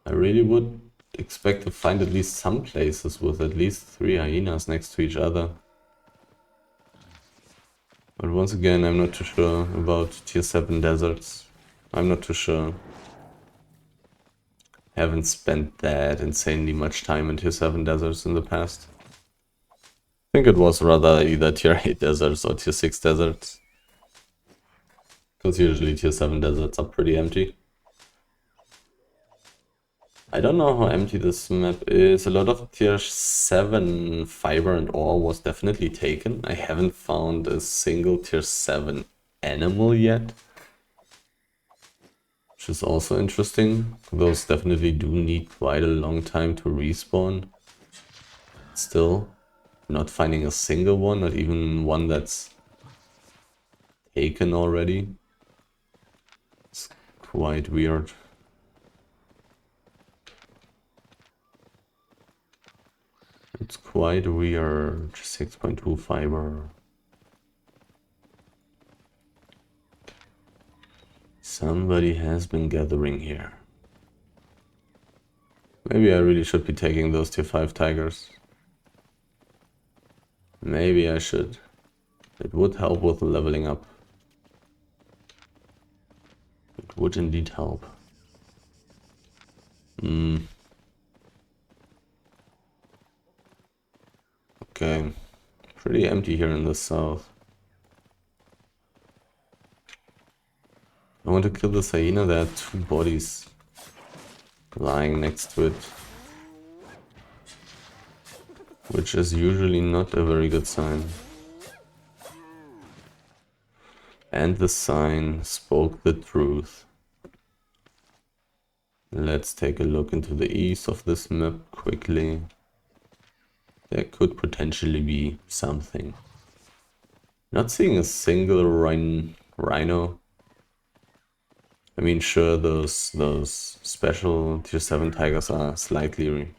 I really would expect to find at least some places with at least 3 hyenas next to each other. But once again, I'm not too sure about tier 7 deserts. I'm not too sure. Haven't spent that insanely much time in tier 7 deserts in the past. I think it was rather either tier 8 deserts or tier 6 deserts. Because usually tier 7 deserts are pretty empty. I don't know how empty this map is. A lot of tier 7 fiber and ore was definitely taken. I haven't found a single tier 7 animal yet. Which is also interesting. Those definitely do need quite a long time to respawn. Still, not finding a single one, not even one that's taken already. It's quite weird. It's quite weird. 6.2 fiber. Somebody has been gathering here. Maybe I really should be taking those tier 5 tigers. Maybe I should. It would help with leveling up. It would indeed help. Okay. Pretty empty here in the south. I want to kill this hyena. There are 2 bodies lying next to it. Which is usually not a very good sign. And the sign spoke the truth. Let's take a look into the east of this map quickly. There could potentially be something. Not seeing a single rhino. I mean, sure, those special tier 7 tigers are slightly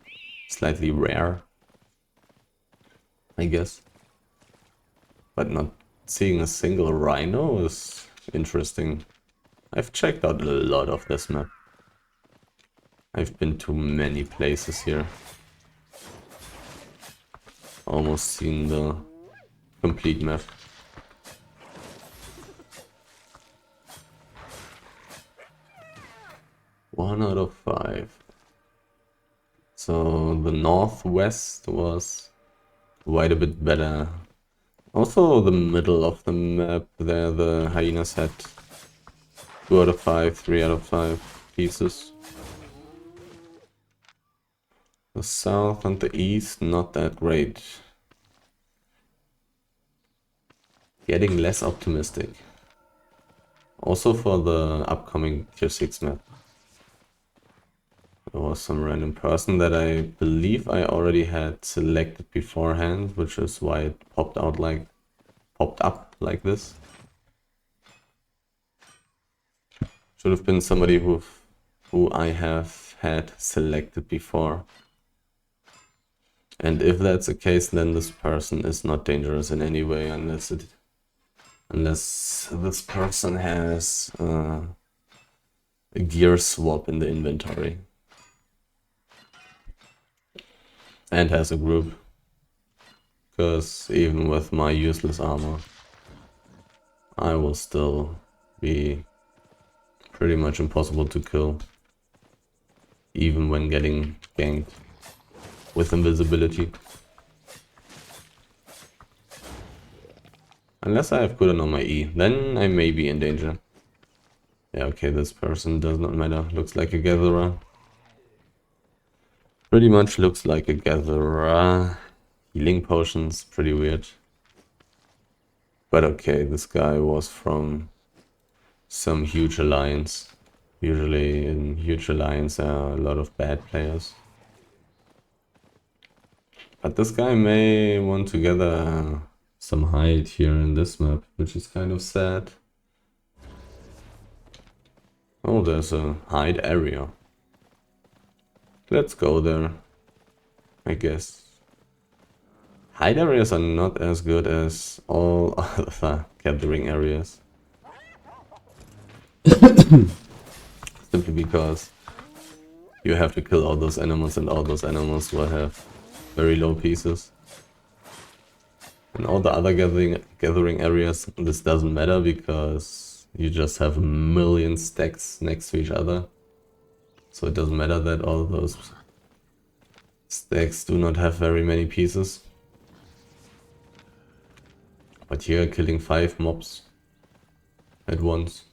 rare, I guess. But not seeing a single rhino is interesting. I've checked out a lot of this map. I've been to many places here. Almost seen the complete map. One out of 5. So the northwest was quite a bit better. Also the middle of the map there, the hyenas had 2 out of 5, 3 out of 5 pieces. The south and the east, not that great. Getting less optimistic. Also for the upcoming tier 6 map. There was some random person that I believe I already had selected beforehand, which is why it popped up like this. Should have been somebody who I have had selected before. And if that's the case, then this person is not dangerous in any way, unless this person has a gear swap in the inventory. And has a group. Because even with my useless armor, I will still be pretty much impossible to kill. Even when getting ganked with invisibility. Unless I have cooldown on my E, then I may be in danger. Yeah, okay, this person does not matter. Looks like a gatherer. Pretty much looks like a gatherer. Healing potions, pretty weird. But okay, this guy was from some huge alliance. Usually in huge alliance there are a lot of bad players. But this guy may want to gather some hide here in this map, which is kind of sad. Oh, there's a hide area. Let's go there, I guess. Hide areas are not as good as all other gathering areas. Simply because you have to kill all those animals, and all those animals will have very low pieces. In all the other gathering areas, this doesn't matter because you just have a million stacks next to each other. So it doesn't matter that all those stacks do not have very many pieces. But here, killing 5 mobs at once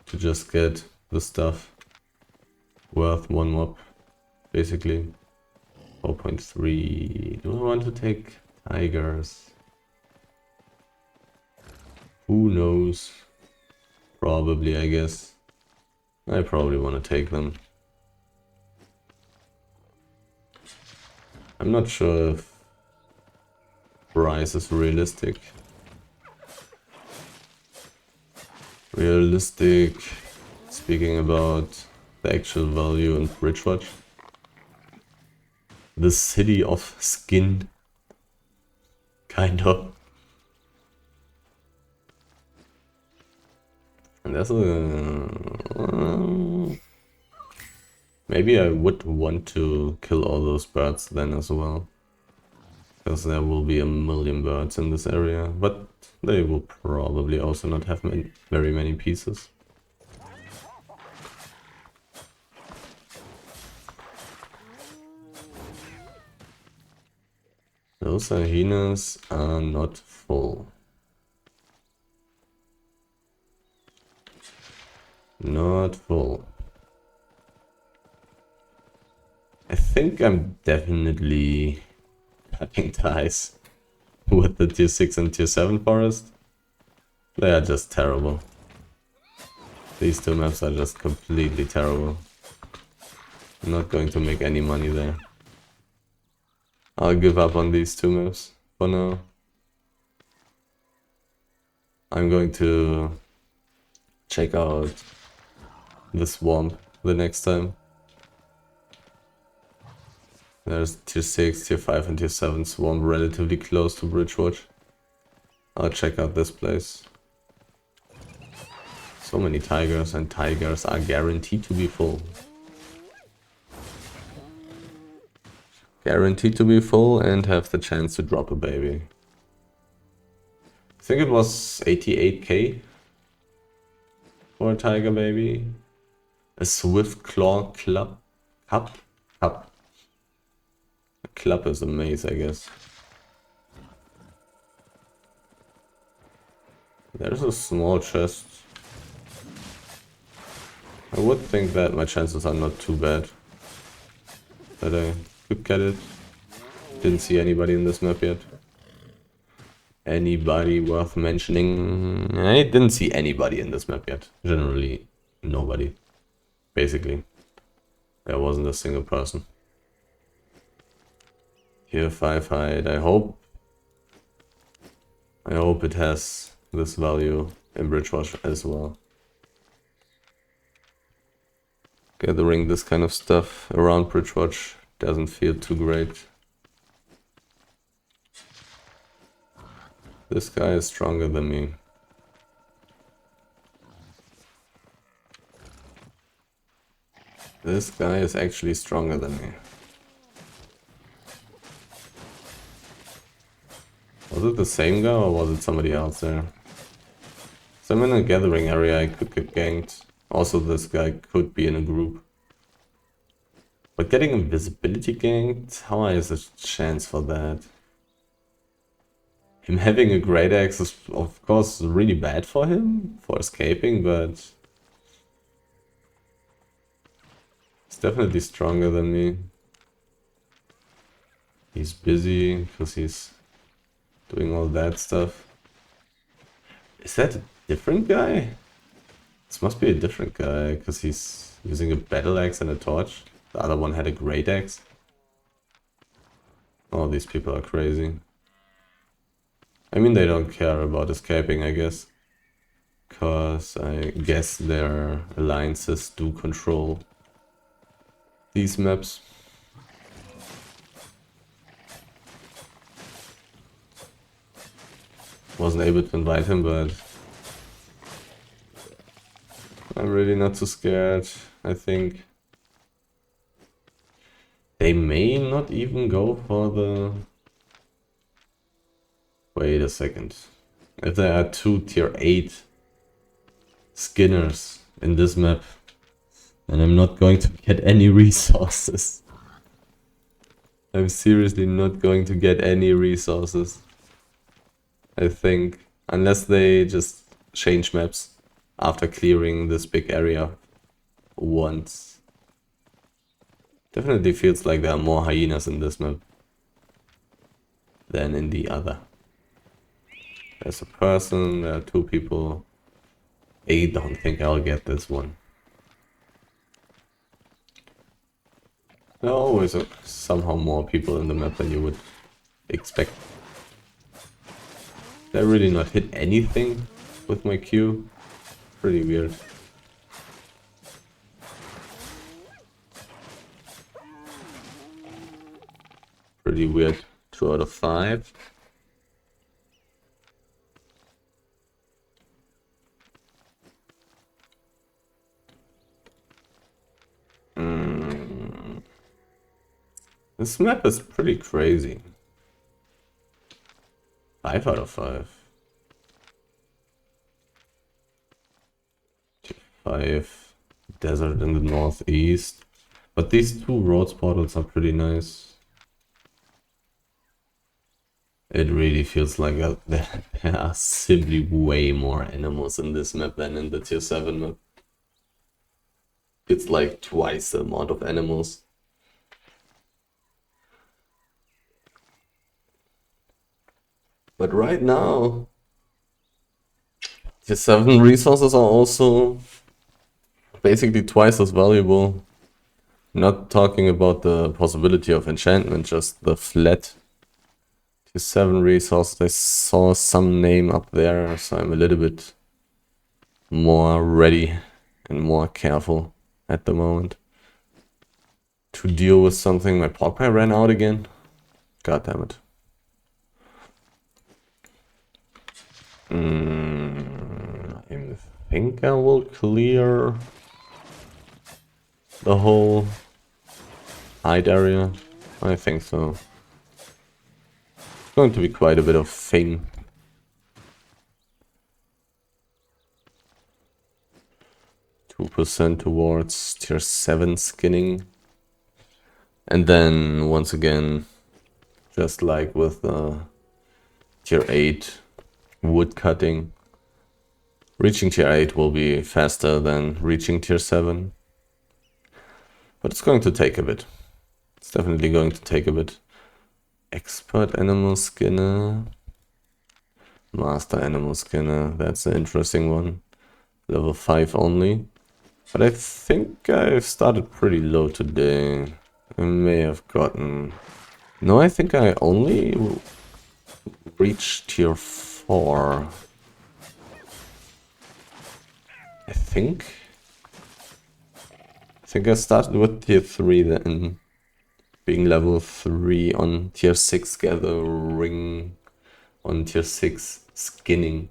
to just get the stuff worth 1 mob, basically. 4.3. Do I want to take tigers? Who knows? Probably, I guess. I probably want to take them. I'm not sure if price is realistic. Speaking about the actual value in Bridgewatch. The city of skin. Kind of. And there's maybe I would want to kill all those birds then as well. Because there will be a million birds in this area, but they will probably also not have very many pieces. Those hyenas are not full. Not full. I think I'm definitely cutting ties with the tier 6 and tier 7 forest. They are just terrible. These two maps are just completely terrible. I'm not going to make any money there. I'll give up on these two maps for now. I'm going to check out the swamp the next time. There's tier 6, tier 5 and tier 7 swamp relatively close to Bridgewatch. I'll check out this place. So many tigers, and tigers are guaranteed to be full. Guaranteed to be full and have the chance to drop a baby. I think it was 88k for a tiger baby. A swift claw cup. A club is a maze, I guess. There's a small chest. I would think that my chances are not too bad that I could get it. Didn't see anybody in this map yet. Anybody worth mentioning? I didn't see anybody in this map yet. Generally, nobody. Basically. There wasn't a single person. Here 5 hide. I hope it has this value in Bridgewatch as well. Gathering this kind of stuff around Bridgewatch doesn't feel too great. This guy is stronger than me. This guy is actually stronger than me. Was it the same guy or was it somebody else there? So I'm in a gathering area, I could get ganked. Also this guy could be in a group. But getting invisibility ganked, how high is the chance for that? Him having a great axe is of course really bad for him, for escaping, but he's definitely stronger than me. He's busy because he's doing all that stuff. Is that a different guy? This must be a different guy because he's using a battle axe and a torch. The other one had a great axe. Oh, these people are crazy. I mean, they don't care about escaping, I guess. because I guess their alliances do control these maps. Wasn't able to invite him, but I'm really not too scared. I think they may not even go for the... Wait a second. If there are 2 tier 8 skinners in this map, then I'm not going to get any resources. I'm seriously not going to get any resources. I think, unless they just change maps after clearing this big area once. Definitely feels like there are more hyenas in this map than in the other. There's a person, there are 2 people. I don't think I'll get this one. There are always somehow more people in the map than you would expect. Did I really not hit anything with my Q? Pretty weird. Pretty weird. 2 out of 5. This map is pretty crazy. 5 out of 5. 5. Desert in the northeast. But these 2 roads portals are pretty nice. It really feels like there are simply way more animals in this map than in the tier 7 map. It's like twice the amount of animals. But right now, tier 7 resources are also basically twice as valuable. Not talking about the possibility of enchantment, just the flat tier 7 resources. I saw some name up there, so I'm a little bit more ready and more careful at the moment to deal with something. My pot pie ran out again. God damn it. I think I will clear the whole hide area. I think so. It's going to be quite a bit of thing. %2 towards tier 7 skinning. And then once again, just like with tier 8 wood cutting, reaching tier 8 will be faster than reaching tier 7. But it's going to take a bit. It's definitely going to take a bit. Expert animal skinner. Master animal skinner. That's an interesting one. Level 5 only. But I think I've started pretty low today. I may have gotten... No, I think I only reached tier 4. I think I started with tier 3 then. Being level 3 on tier 6 gathering, on tier 6 skinning.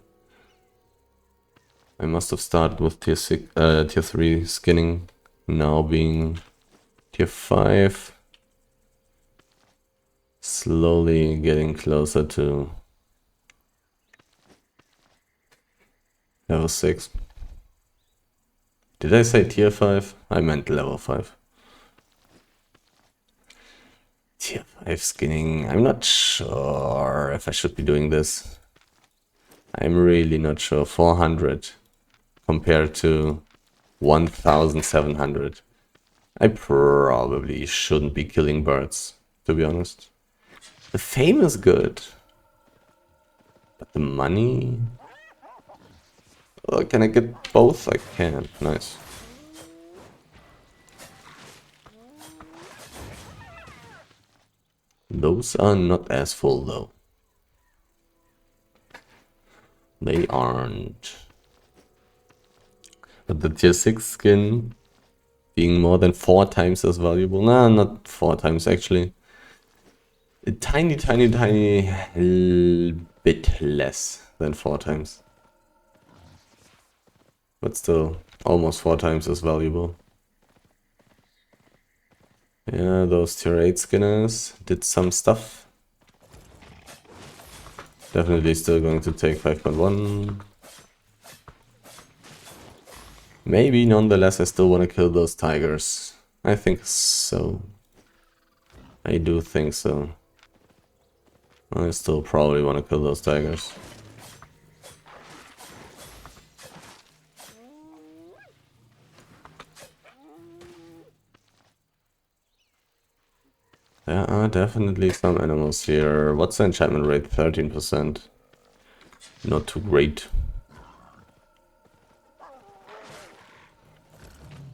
I must have started with tier 3 skinning, now being tier 5. Slowly getting closer to level 6. Did I say tier 5? I meant level 5. Tier 5 skinning. I'm not sure if I should be doing this. I'm really not sure. 400 compared to 1,700. I probably shouldn't be killing birds, to be honest. The fame is good. But the money... Oh, can I get both? I can. Nice. Those are not as full though. They aren't. But the tier 6 skin being more than 4 times as valuable. Nah, not 4 times actually. A tiny bit less than 4 times. But still, almost 4 times as valuable. Yeah, those tier 8 skinners did some stuff. Definitely still going to take 5.1. Maybe nonetheless I still want to kill those tigers. I think so. I do think so. I still probably want to kill those tigers. There are definitely some animals here. What's the enchantment rate? 13%. Not too great.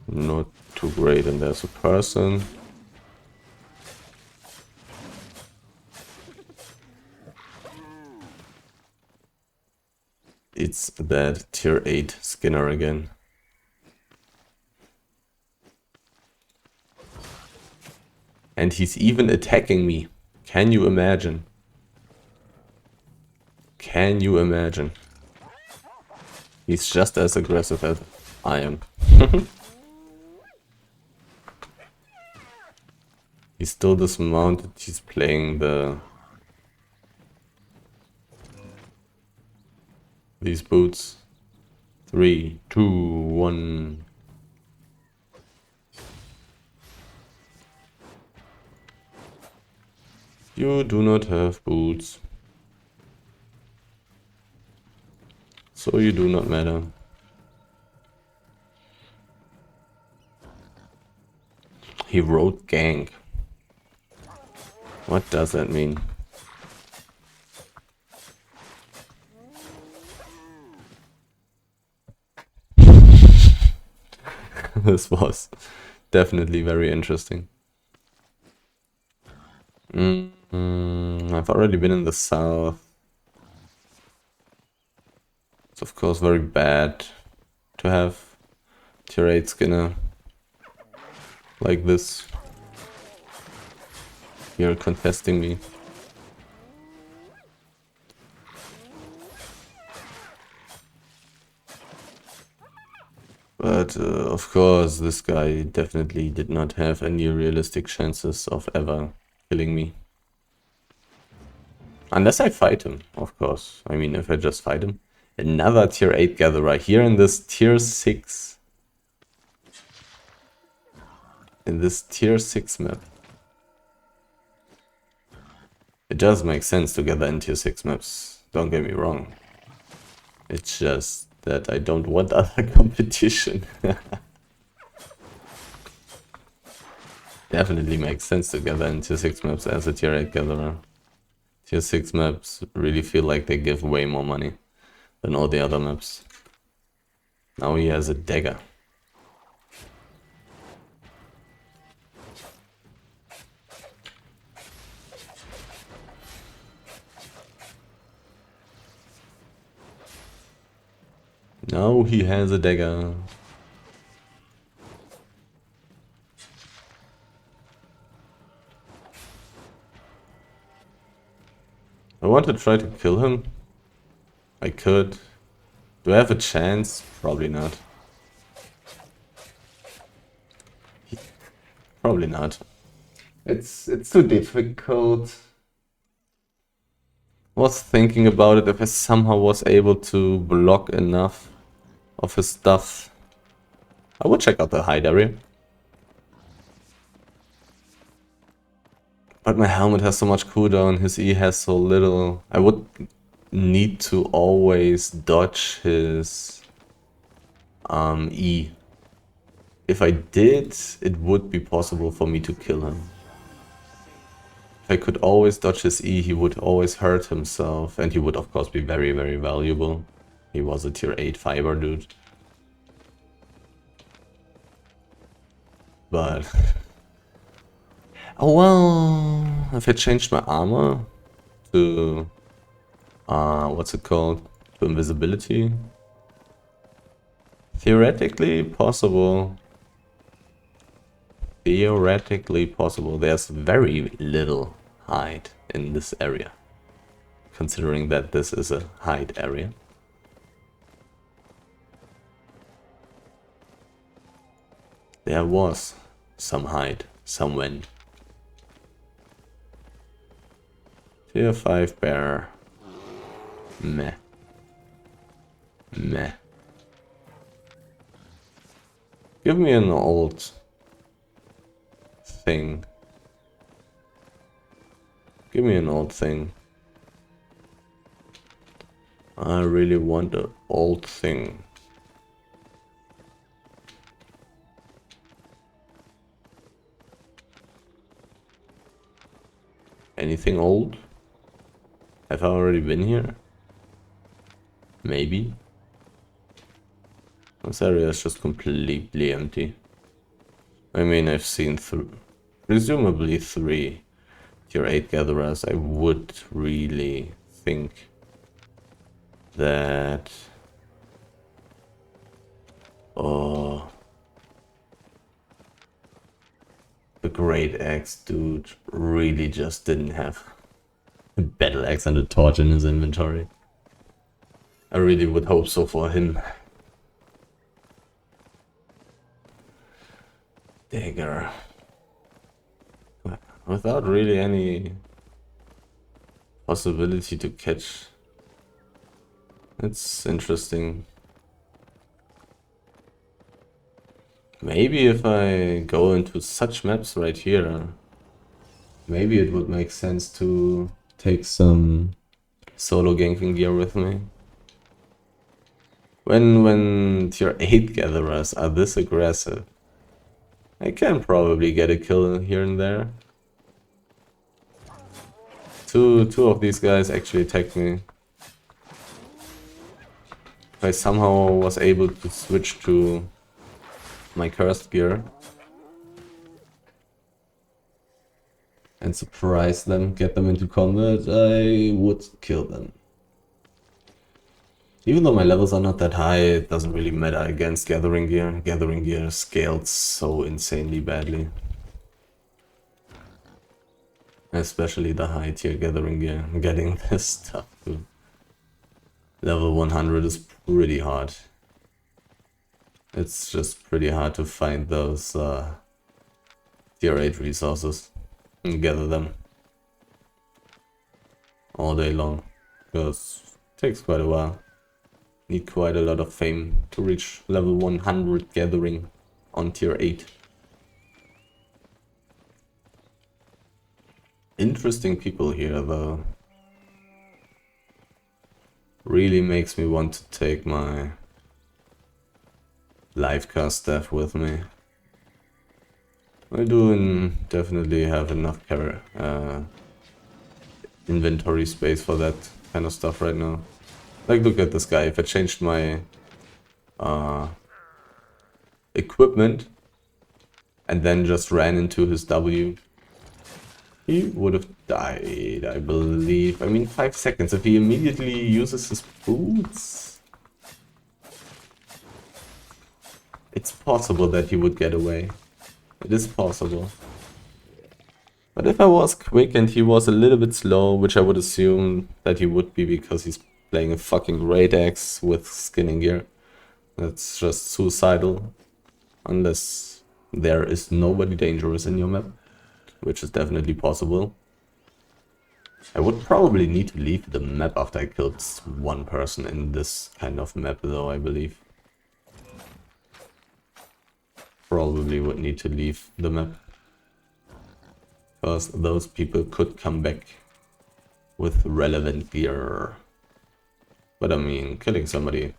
Not too great. And there's a person. It's that tier 8 Skinner again. And he's even attacking me. Can you imagine? Can you imagine? He's just as aggressive as I am. He's still dismounted. He's playing these boots. 3, 2, 1. You do not have boots. So you do not matter. He wrote gang. What does that mean? This was definitely very interesting. I've already been in the south. It's of course very bad to have tier 8 Skinner like this here contesting me. But of course this guy definitely did not have any realistic chances of ever killing me. Unless I fight him, of course. I mean, if I just fight him. Another tier 8 gatherer here in this tier 6. In this tier 6 map. It does make sense to gather in tier 6 maps, don't get me wrong. It's just that I don't want other competition. Definitely makes sense to gather in tier 6 maps as a tier 8 gatherer. Tier 6 maps really feel like they give way more money than all the other maps. Now he has a dagger. Now he has a dagger. I want to try to kill him. I could. Do I have a chance? Probably not. Probably not. It's too difficult. Was thinking about it if I somehow was able to block enough of his stuff. I would check out the hide area. But my helmet has so much cooldown, his E has so little. I would need to always dodge his E. If I did, it would be possible for me to kill him. If I could always dodge his E, he would always hurt himself. And he would of course be very, very valuable. He was a tier 8 fiber dude. But... oh well... if I changed my armor to... what's it called? To invisibility. Theoretically possible. Theoretically possible. There's very little hide in this area, considering that this is a hide area. There was some hide somewhere. Tier 5 bear. Meh. Meh. Give me an old thing. Give me an old thing. I really want an old thing. Anything old? Have I already been here? Maybe. This area is just completely empty. I mean, I've seen presumably 3 tier 8 gatherers. I would really think that... Oh... The Great Axe dude really just didn't have a battle axe and a torch in his inventory. I really would hope so for him. Dagger. Without really any possibility to catch. It's interesting. Maybe if I go into such maps right here, maybe it would make sense to take some solo ganking gear with me. When tier 8 gatherers are this aggressive, I can probably get a kill here and there. Two of these guys actually attacked me. If I somehow was able to switch to my cursed gear and surprise them, get them into combat, I would kill them. Even though my levels are not that high, it doesn't really matter against gathering gear. Gathering gear scaled so insanely badly. Especially the high tier gathering gear. Getting this stuff to level 100 is pretty hard. It's just pretty hard to find those tier 8 resources and gather them all day long, because it takes quite a while. Need quite a lot of fame to reach level 100 gathering on tier 8. Interesting people here though. Really makes me want to take my life cast staff with me. I do definitely have enough inventory space for that kind of stuff right now. Like, look at this guy. If I changed my equipment and then just ran into his W, he would have died, I believe. I mean, 5 seconds. If he immediately uses his boots, it's possible that he would get away. It is possible. But if I was quick and he was a little bit slow, which I would assume that he would be because he's playing a fucking Great Axe with skinning gear, that's just suicidal. Unless there is nobody dangerous in your map, which is definitely possible. I would probably need to leave the map after I killed one person in this kind of map though, I believe. Probably would need to leave the map, because those people could come back with relevant gear. But I mean, killing somebody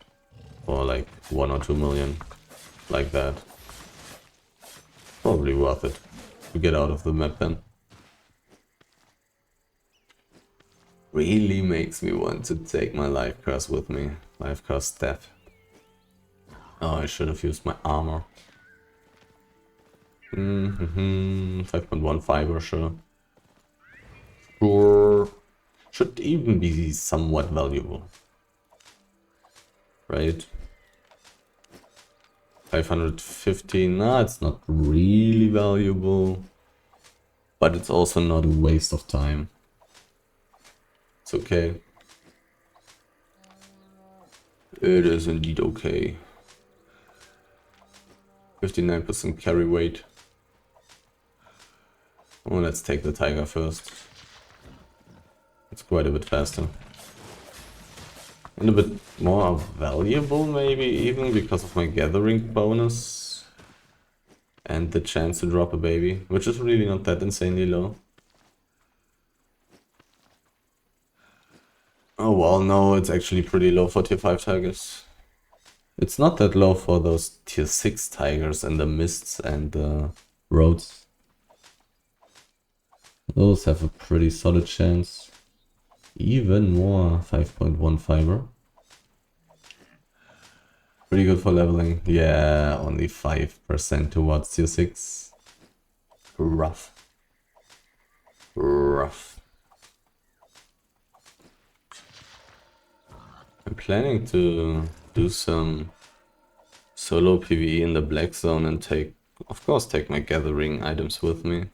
for like 1 or 2 million like that, probably worth it to get out of the map then. Really makes me want to take my life curse with me. Life curse staff. Oh, I should have used my armor. 5.1 fiber, sure. Sure. Should even be somewhat valuable. Right? 550, nah, it's not really valuable. But it's also not a waste of time. It's okay. It is indeed okay. 59% carry weight. Oh, let's take the tiger first. It's quite a bit faster. And a bit more valuable maybe even because of my gathering bonus. And the chance to drop a baby, which is really not that insanely low. Oh well, no, it's actually pretty low for tier 5 tigers. It's not that low for those tier 6 tigers and the mists and the roads. Those have a pretty solid chance. Even more 5.1 fiber. Pretty good for leveling. Yeah, only 5% towards tier 6. Rough. Rough. I'm planning to do some solo PvE in the Black Zone and of course take my gathering items with me.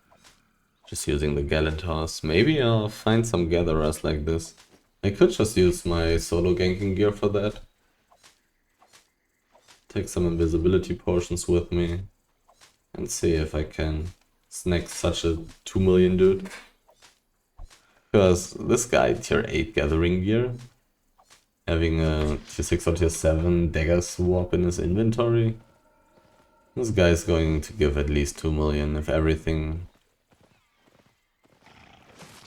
Just using the Galentors. Maybe I'll find some gatherers like this. I could just use my solo ganking gear for that. Take some invisibility potions with me. And see if I can snag such a 2 million dude. Because this guy, tier 8 gathering gear, having a tier 6 or tier 7 dagger swap in his inventory, this guy is going to give at least 2 million if everything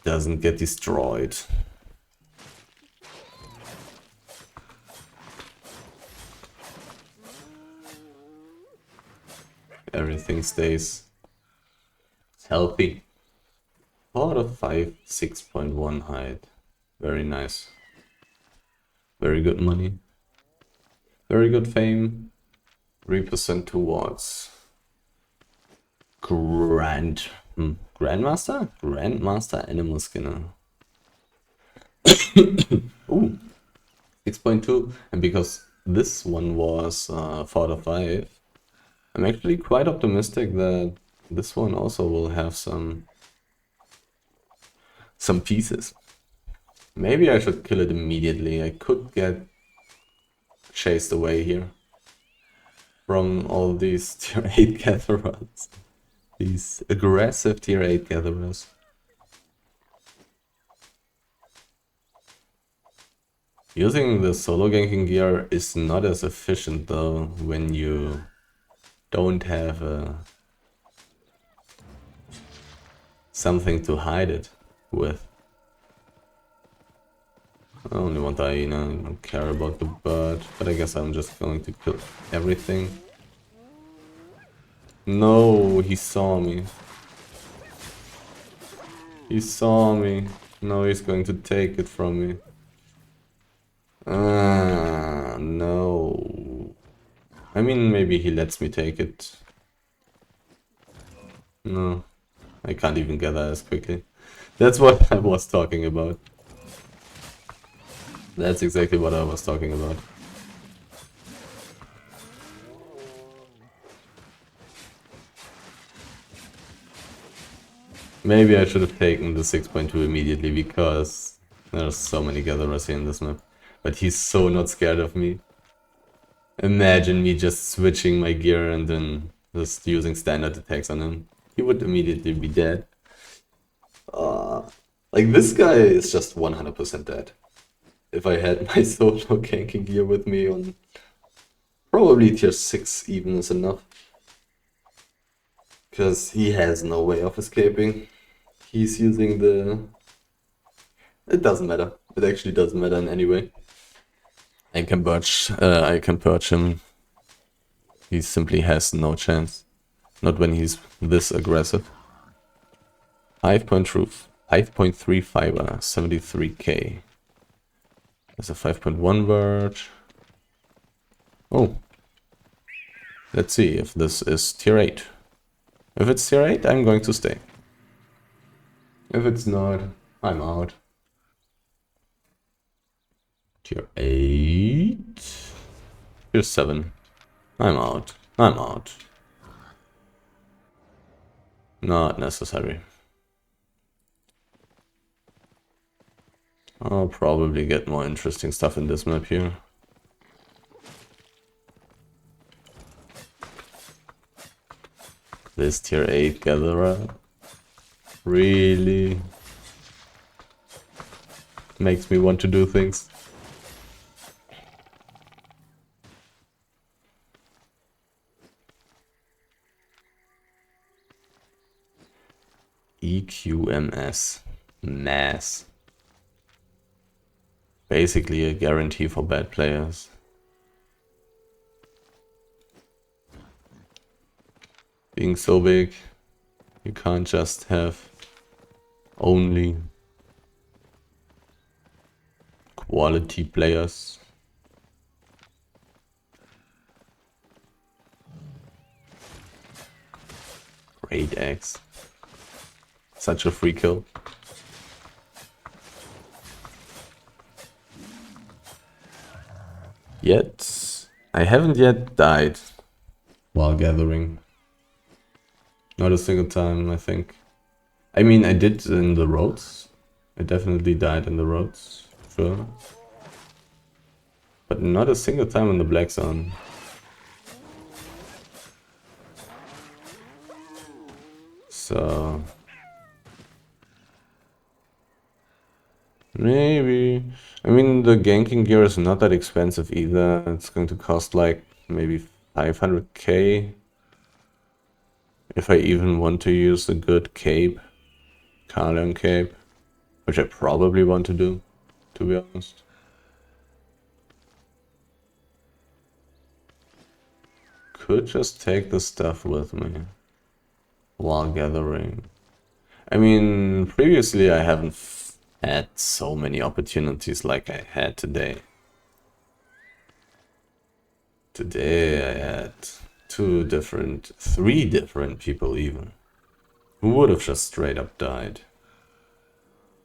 doesn't get destroyed. Everything stays healthy. 4 of 5, 6.1 height. Very nice. Very good money. Very good fame. 3% towards Grandmaster? Grandmaster Animal Skinner. Ooh. 6.2. And because this one was 4 out of 5, I'm actually quite optimistic that this one also will have some pieces. Maybe I should kill it immediately. I could get chased away here from all these tier 8 gatherers. These aggressive tier 8 gatherers. Using the solo ganking gear is not as efficient though when you don't have something to hide it with. I only want hyena, I don't care about the bird, but I guess I'm just going to kill everything. No, he saw me. He saw me. Now he's going to take it from me. Ah, no. I mean, maybe he lets me take it. No, I can't even gather as quickly. That's what I was talking about. That's exactly what I was talking about. Maybe I should have taken the 6.2 immediately because there's so many gatherers here in this map. But he's so not scared of me. Imagine me just switching my gear and then just using standard attacks on him. He would immediately be dead. Like this guy is just 100% dead. If I had my solo ganking gear with me on probably tier 6 even is enough. Because he has no way of escaping. He's using the... It doesn't matter. It actually doesn't matter in any way. I can purge him. He simply has no chance. Not when he's this aggressive. 5.3 fiber, 73k. There's a 5.1 verge. Oh. Let's see if this is tier 8. If it's tier 8, I'm going to stay. If it's not, I'm out. Tier 8. Tier 7. I'm out. I'm out. Not necessary. I'll probably get more interesting stuff in this map here. This tier 8 gatherer really makes me want to do things. EQMS. Mass. Basically a guarantee for bad players. Being so big, you can't just have only quality players. Great axe. Such a free kill. Yet, I haven't yet died while gathering. Not a single time, I think. I mean, I did in the roads. I definitely died in the roads, sure. But not a single time in the Black Zone. So... maybe... I mean, the ganking gear is not that expensive either. It's going to cost like maybe 500k. If I even want to use a good cape. Carlion cape. Which I probably want to do, to be honest. Could just take the stuff with me while gathering. I mean, previously I haven't had so many opportunities like I had today. Today I had three different people even, who would have just straight up died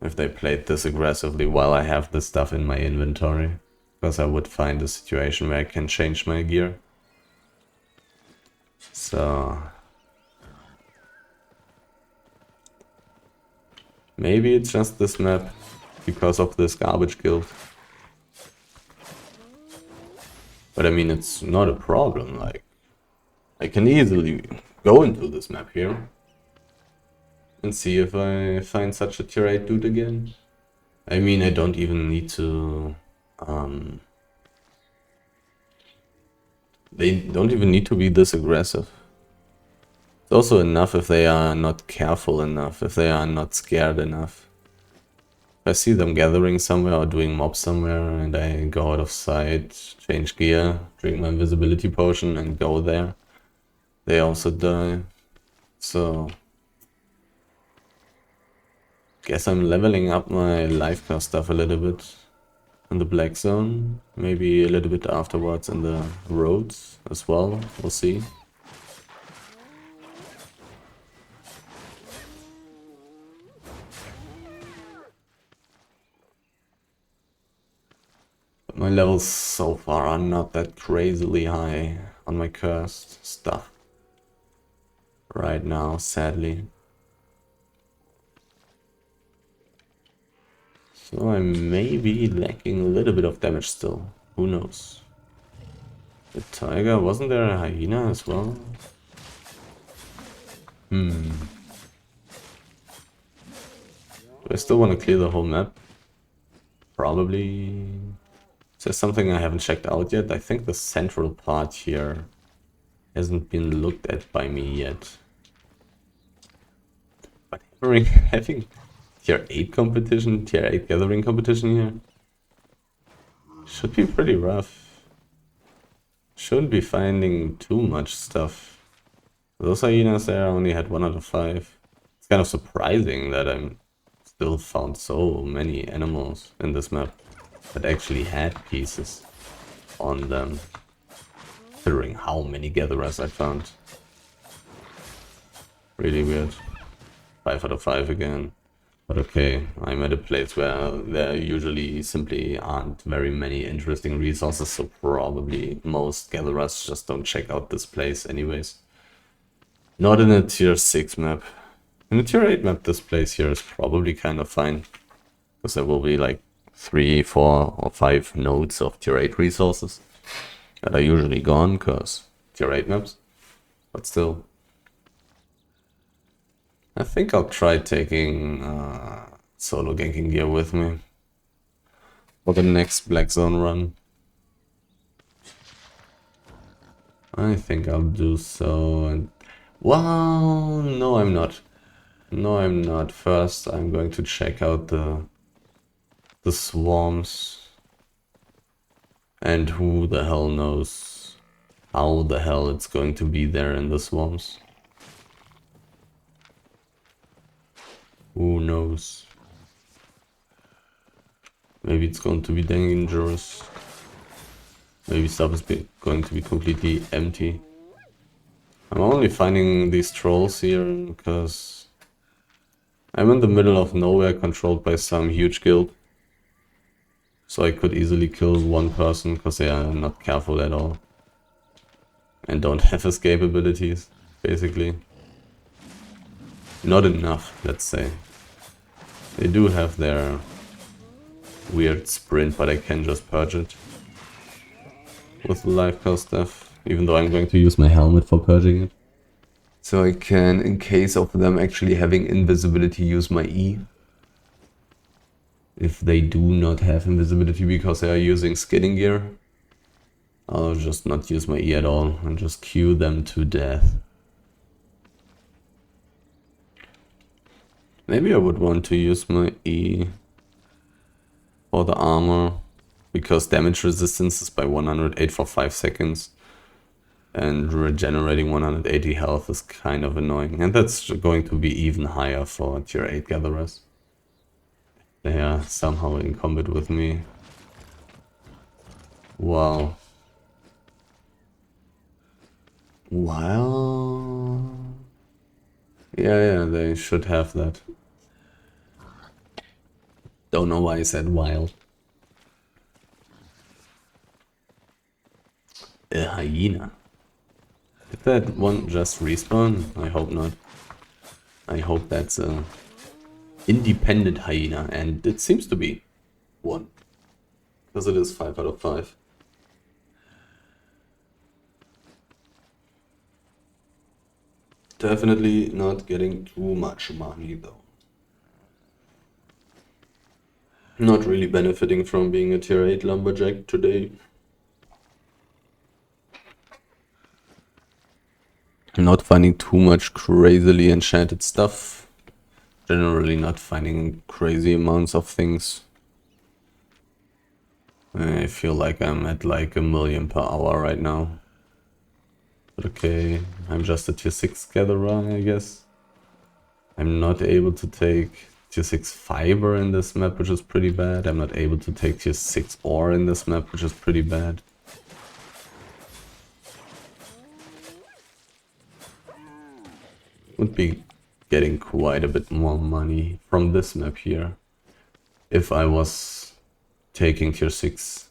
if they played this aggressively while I have this stuff in my inventory. Because I would find a situation where I can change my gear. So... maybe it's just this map because of this garbage guild. But I mean, it's not a problem, like... I can easily go into this map here and see if I find such a tier 8 dude again. I mean, I don't even need to... they don't even need to be this aggressive. It's also enough if they are not careful enough, if they are not scared enough. If I see them gathering somewhere or doing mobs somewhere and I go out of sight, change gear, drink my invisibility potion and go there, they also die. So... guess I'm leveling up my life car stuff a little bit in the Black Zone, maybe a little bit afterwards in the roads as well, we'll see. But my levels so far are not that crazily high on my cursed stuff right now, sadly. So I may be lacking a little bit of damage still. Who knows? The tiger, wasn't there a hyena as well? Do I still want to clear the whole map? Probably. Is there something I haven't checked out yet? I think the central part here hasn't been looked at by me yet. But having tier 8 competition, tier 8 gathering competition here should be pretty rough. Shouldn't be finding too much stuff. Those hyenas there only had 1 out of 5. It's kind of surprising that I'm still found so many animals in this map that actually had pieces on them, considering how many gatherers I found. Really weird. 5 out of 5 again. But okay, I'm at a place where there usually simply aren't very many interesting resources, so probably most gatherers just don't check out this place anyways. Not in a tier 6 map. In a tier 8 map, this place here is probably kind of fine. Because there will be like 3, 4 or 5 nodes of tier 8 resources that are usually gone because tier 8 maps. But still. I think I'll try taking solo ganking gear with me for the next Black Zone run. I think I'll do so. And well, no, I'm not. No, I'm not. First, I'm going to check out the swarms. And who the hell knows how the hell it's going to be there in the swarms. Who knows? Maybe it's going to be dangerous. Maybe stuff is going to be completely empty. I'm only finding these trolls here because I'm in the middle of nowhere controlled by some huge guild. So I could easily kill one person because they are not careful at all. And don't have escape abilities, basically. Not enough, let's say. They do have their weird sprint, but I can just purge it with the life cost stuff, even though I'm going to use my helmet for purging it. So I can, in case of them actually having invisibility, use my E. If they do not have invisibility because they are using skinning gear, I'll just not use my E at all and just queue them to death. Maybe I would want to use my E for the armor, because damage resistance is by 108 for 5 seconds. And regenerating 180 health is kind of annoying. And that's going to be even higher for tier 8 gatherers. They are somehow in combat with me. Wow. Well... Yeah, they should have that. Don't know why I said wild. A hyena. Did that one just respawn? I hope not. I hope that's a independent hyena, and it seems to be one. Because it is 5 out of 5. Definitely not getting too much money though. Not really benefiting from being a tier 8 lumberjack today. Not finding too much crazily enchanted stuff. Generally not finding crazy amounts of things. I feel like I'm at like 1,000,000 per hour right now. But okay, I'm just a tier 6 gatherer, I guess. I'm not able to take tier 6 fiber in this map, which is pretty bad. I'm not able to take tier 6 ore in this map, which is pretty bad. Would be getting quite a bit more money from this map here if I was taking tier 6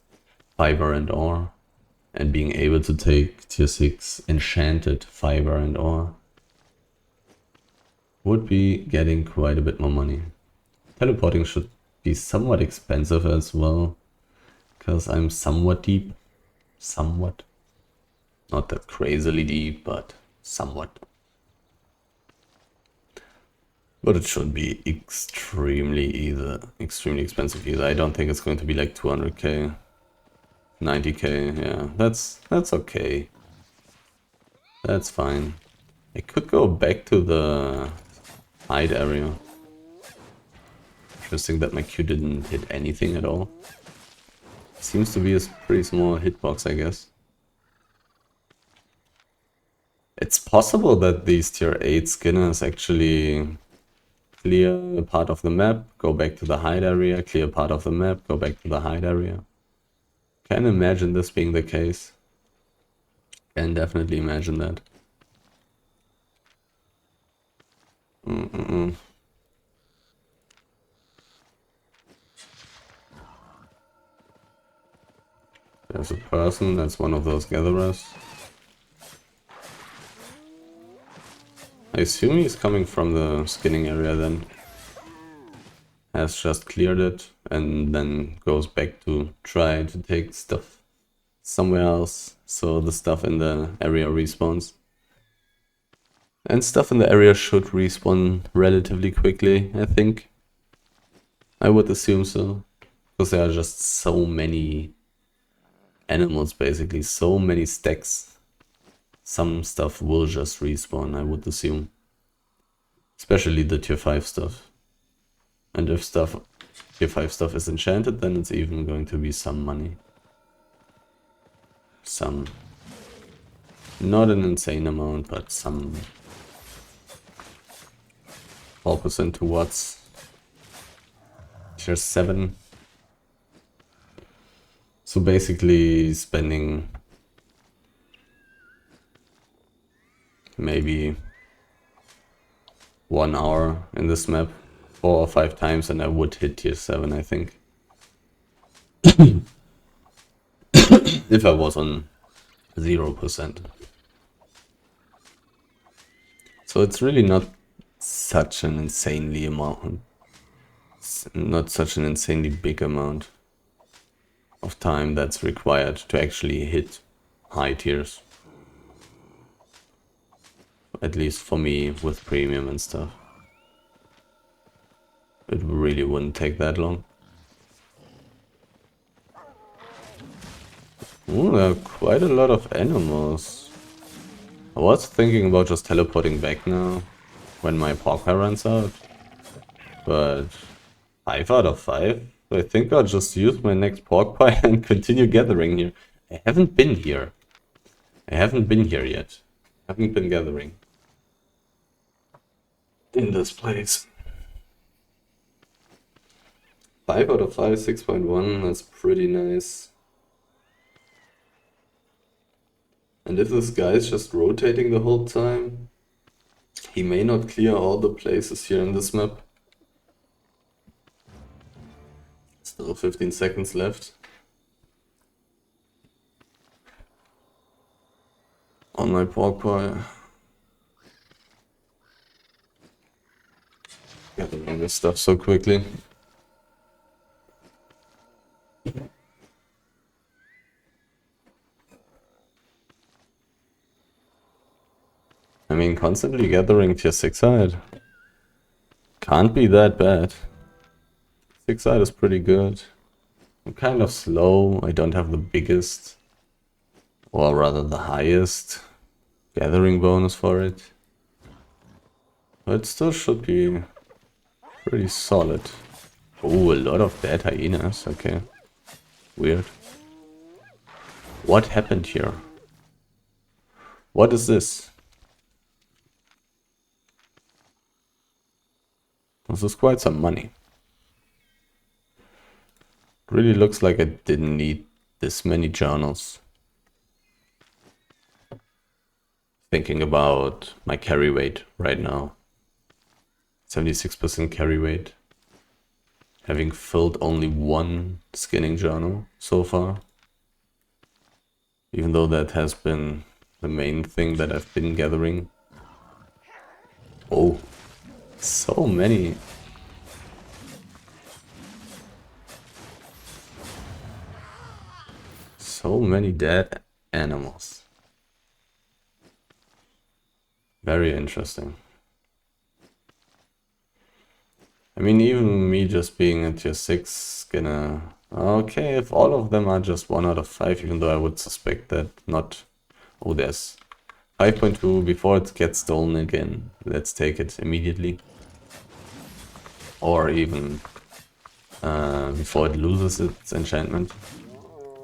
fiber and ore and being able to take tier 6 enchanted fiber and ore. Would be getting quite a bit more money. Teleporting should be somewhat expensive as well, because I'm somewhat deep. Somewhat. Not that crazily deep, but somewhat. But it should be extremely expensive either. I don't think it's going to be like 200k, 90k. Yeah, that's okay. That's fine. I could go back to the hide area. Interesting that my Q didn't hit anything at all. Seems to be a pretty small hitbox, I guess. It's possible that these tier 8 skinners actually clear a part of the map, go back to the hide area, clear part of the map, go back to the hide area. Can imagine this being the case. Can definitely imagine that. There's a person, that's one of those gatherers. I assume he's coming from the skinning area then. Has just cleared it and then goes back to try to take stuff somewhere else. So the stuff in the area respawns. And stuff in the area should respawn relatively quickly, I think. I would assume so. Because there are just so many animals basically, so many stacks. Some stuff will just respawn, I would assume. Especially the tier 5 stuff. And if tier 5 stuff is enchanted, then it's even going to be some money. Some. Not an insane amount, but some. 4% towards tier 7. So basically spending maybe 1 hour in this map 4 or 5 times and I would hit tier 7, I think. If I was on 0%. So it's really not such an insanely amount. Not such an insanely big amount of time that's required to actually hit high tiers. At least for me with premium and stuff. It really wouldn't take that long. Ooh, there are quite a lot of animals. I was thinking about just teleporting back now when my porker runs out. But 5 out of 5? I think I'll just use my next pork pie and continue gathering here. I haven't been here. I haven't been here yet. I haven't been gathering in this place. 5 out of 5, 6.1, that's pretty nice. And if this guy is just rotating the whole time, he may not clear all the places here in this map. Still 15 seconds left. On my pork pie. Gathering this stuff so quickly. I mean, constantly gathering tier 6 hide can't be that bad. 6 hide is pretty good. I'm kind of slow. I don't have the biggest, or rather the highest, gathering bonus for it. But it still should be pretty solid. Oh, a lot of dead hyenas. Okay. Weird. What happened here? What is this? This is quite some money. Really looks like I didn't need this many journals. Thinking about my carry weight right now. 76% carry weight. Having filled only 1 skinning journal so far. Even though that has been the main thing that I've been gathering. Oh, so many. So many dead animals. Very interesting. I mean, even me just being at tier 6 gonna... Okay, if all of them are just 1 out of 5, even though I would suspect that not... Oh, there's 5.2 before it gets stolen again. Let's take it immediately. Or even before it loses its enchantment.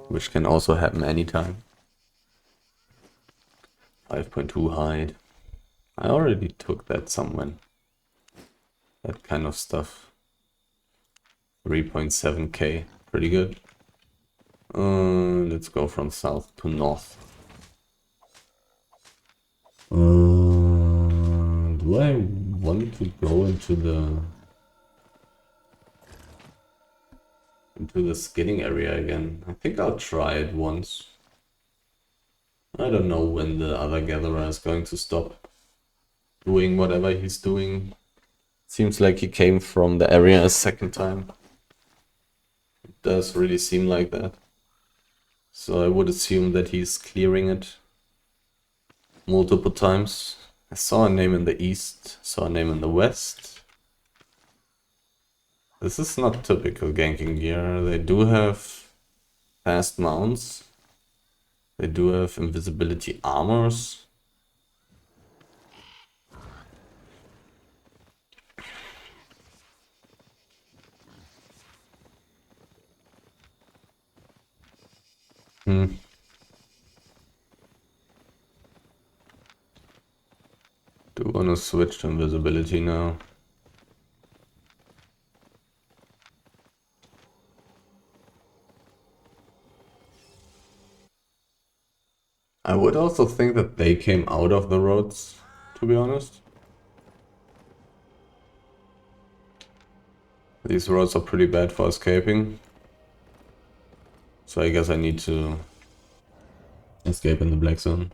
Which can also happen anytime. 5.2 hide. I already took that somewhere. That kind of stuff. 3.7k. Pretty good. Let's go from south to north. Do I want to go into into the skinning area again. I think I'll try it once. I don't know when the other gatherer is going to stop doing whatever he's doing. Seems like he came from the area a second time. It does really seem like that. So I would assume that he's clearing it multiple times. I saw a name in the east, saw a name in the west. This is not typical ganking gear. They do have fast mounts. They do have invisibility armors. Do want to switch to invisibility now. I would also think that they came out of the roads, to be honest. These roads are pretty bad for escaping. So I guess I need to escape in the Black Zone.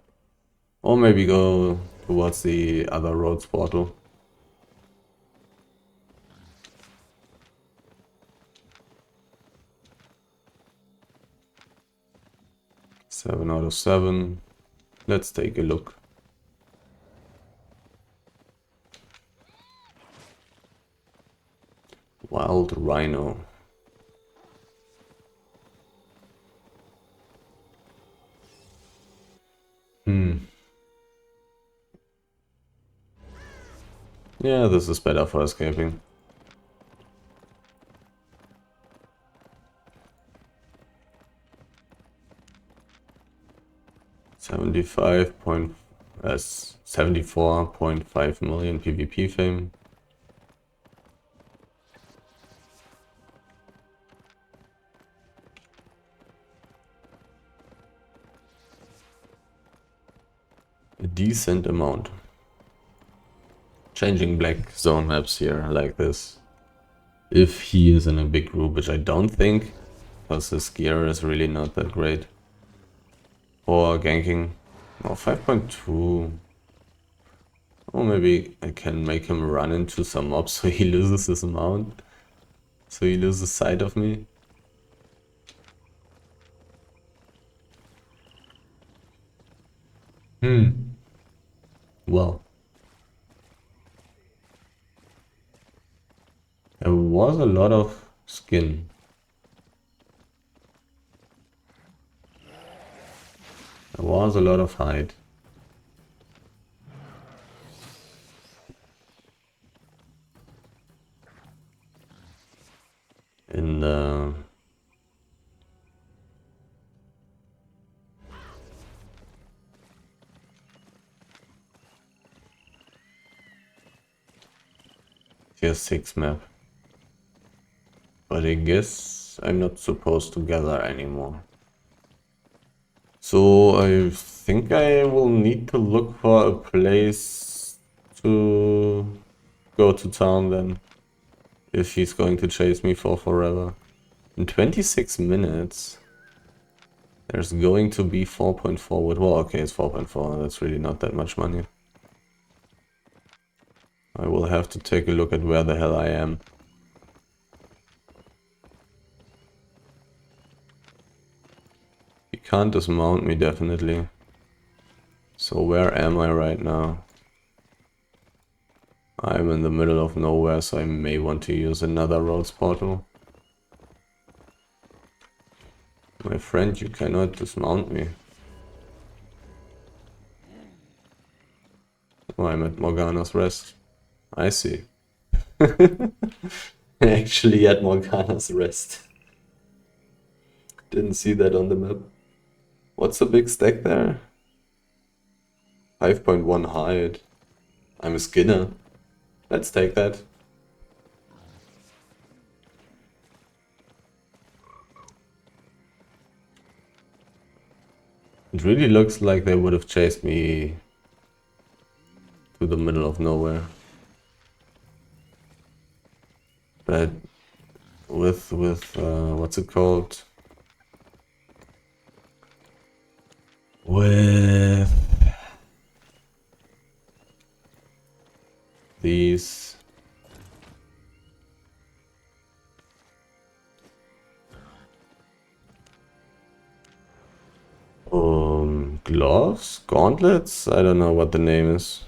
Or maybe go towards the other roads portal. Seven out of 7. Let's take a look. Wild Rhino. Yeah, this is better for escaping. $74.5 million PvP fame. A decent amount. Changing Black Zone maps here like this. If he is in a big group, which I don't think, because his gear is really not that great. For ganking. Oh, 5.2. Or maybe I can make him run into some mobs so he loses his mount. So he loses sight of me. Well. There was a lot of skin. There was a lot of hide. In the tier 6 map. But I guess I'm not supposed to gather anymore. So I think I will need to look for a place to go to town then. If he's going to chase me for forever. In 26 minutes. There's going to be 4.4 with, well, okay, it's 4.4. That's really not that much money. I will have to take a look at where the hell I am. He can't dismount me, definitely. So where am I right now? I'm in the middle of nowhere, so I may want to use another roads portal. My friend, you cannot dismount me. Oh, I'm at Morgana's Rest. I see. Actually at Morgana's Rest. Didn't see that on the map. What's the big stack there? 5.1 hide. I'm a skinner. Let's take that. It really looks like they would have chased me to the middle of nowhere. But with with, what's it called? With these. Gloves? Gauntlets? I don't know what the name is.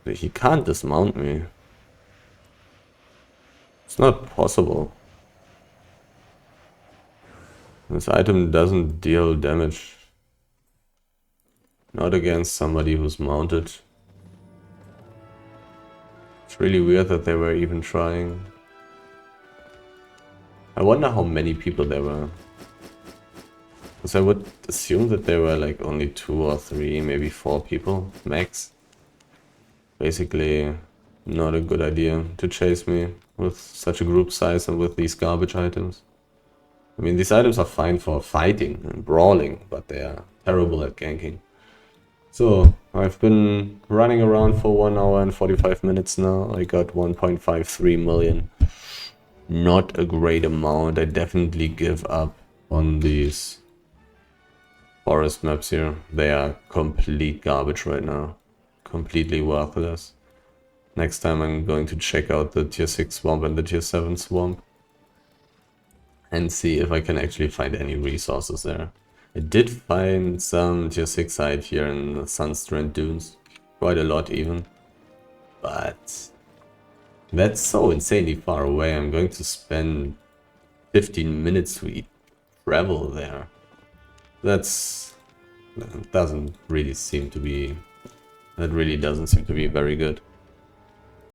He can't dismount me. It's not possible. This item doesn't deal damage. Not against somebody who's mounted. It's really weird that they were even trying. I wonder how many people there were. Because I would assume that there were like only 2 or 3, maybe 4 people max. Basically, not a good idea to chase me with such a group size and with these garbage items. I mean, these items are fine for fighting and brawling, but they are terrible at ganking. So, I've been running around for 1 hour and 45 minutes now. I got 1.53 million. Not a great amount. I definitely give up on these forest maps here. They are complete garbage right now. Completely worthless. Next time I'm going to check out the tier 6 swamp and the tier 7 swamp. And see if I can actually find any resources there. I did find some tier 6 side here in the Sunstrand Dunes. Quite a lot even. But that's so insanely far away. I'm going to spend 15 minutes to travel there. That doesn't really seem to be... That really doesn't seem to be very good.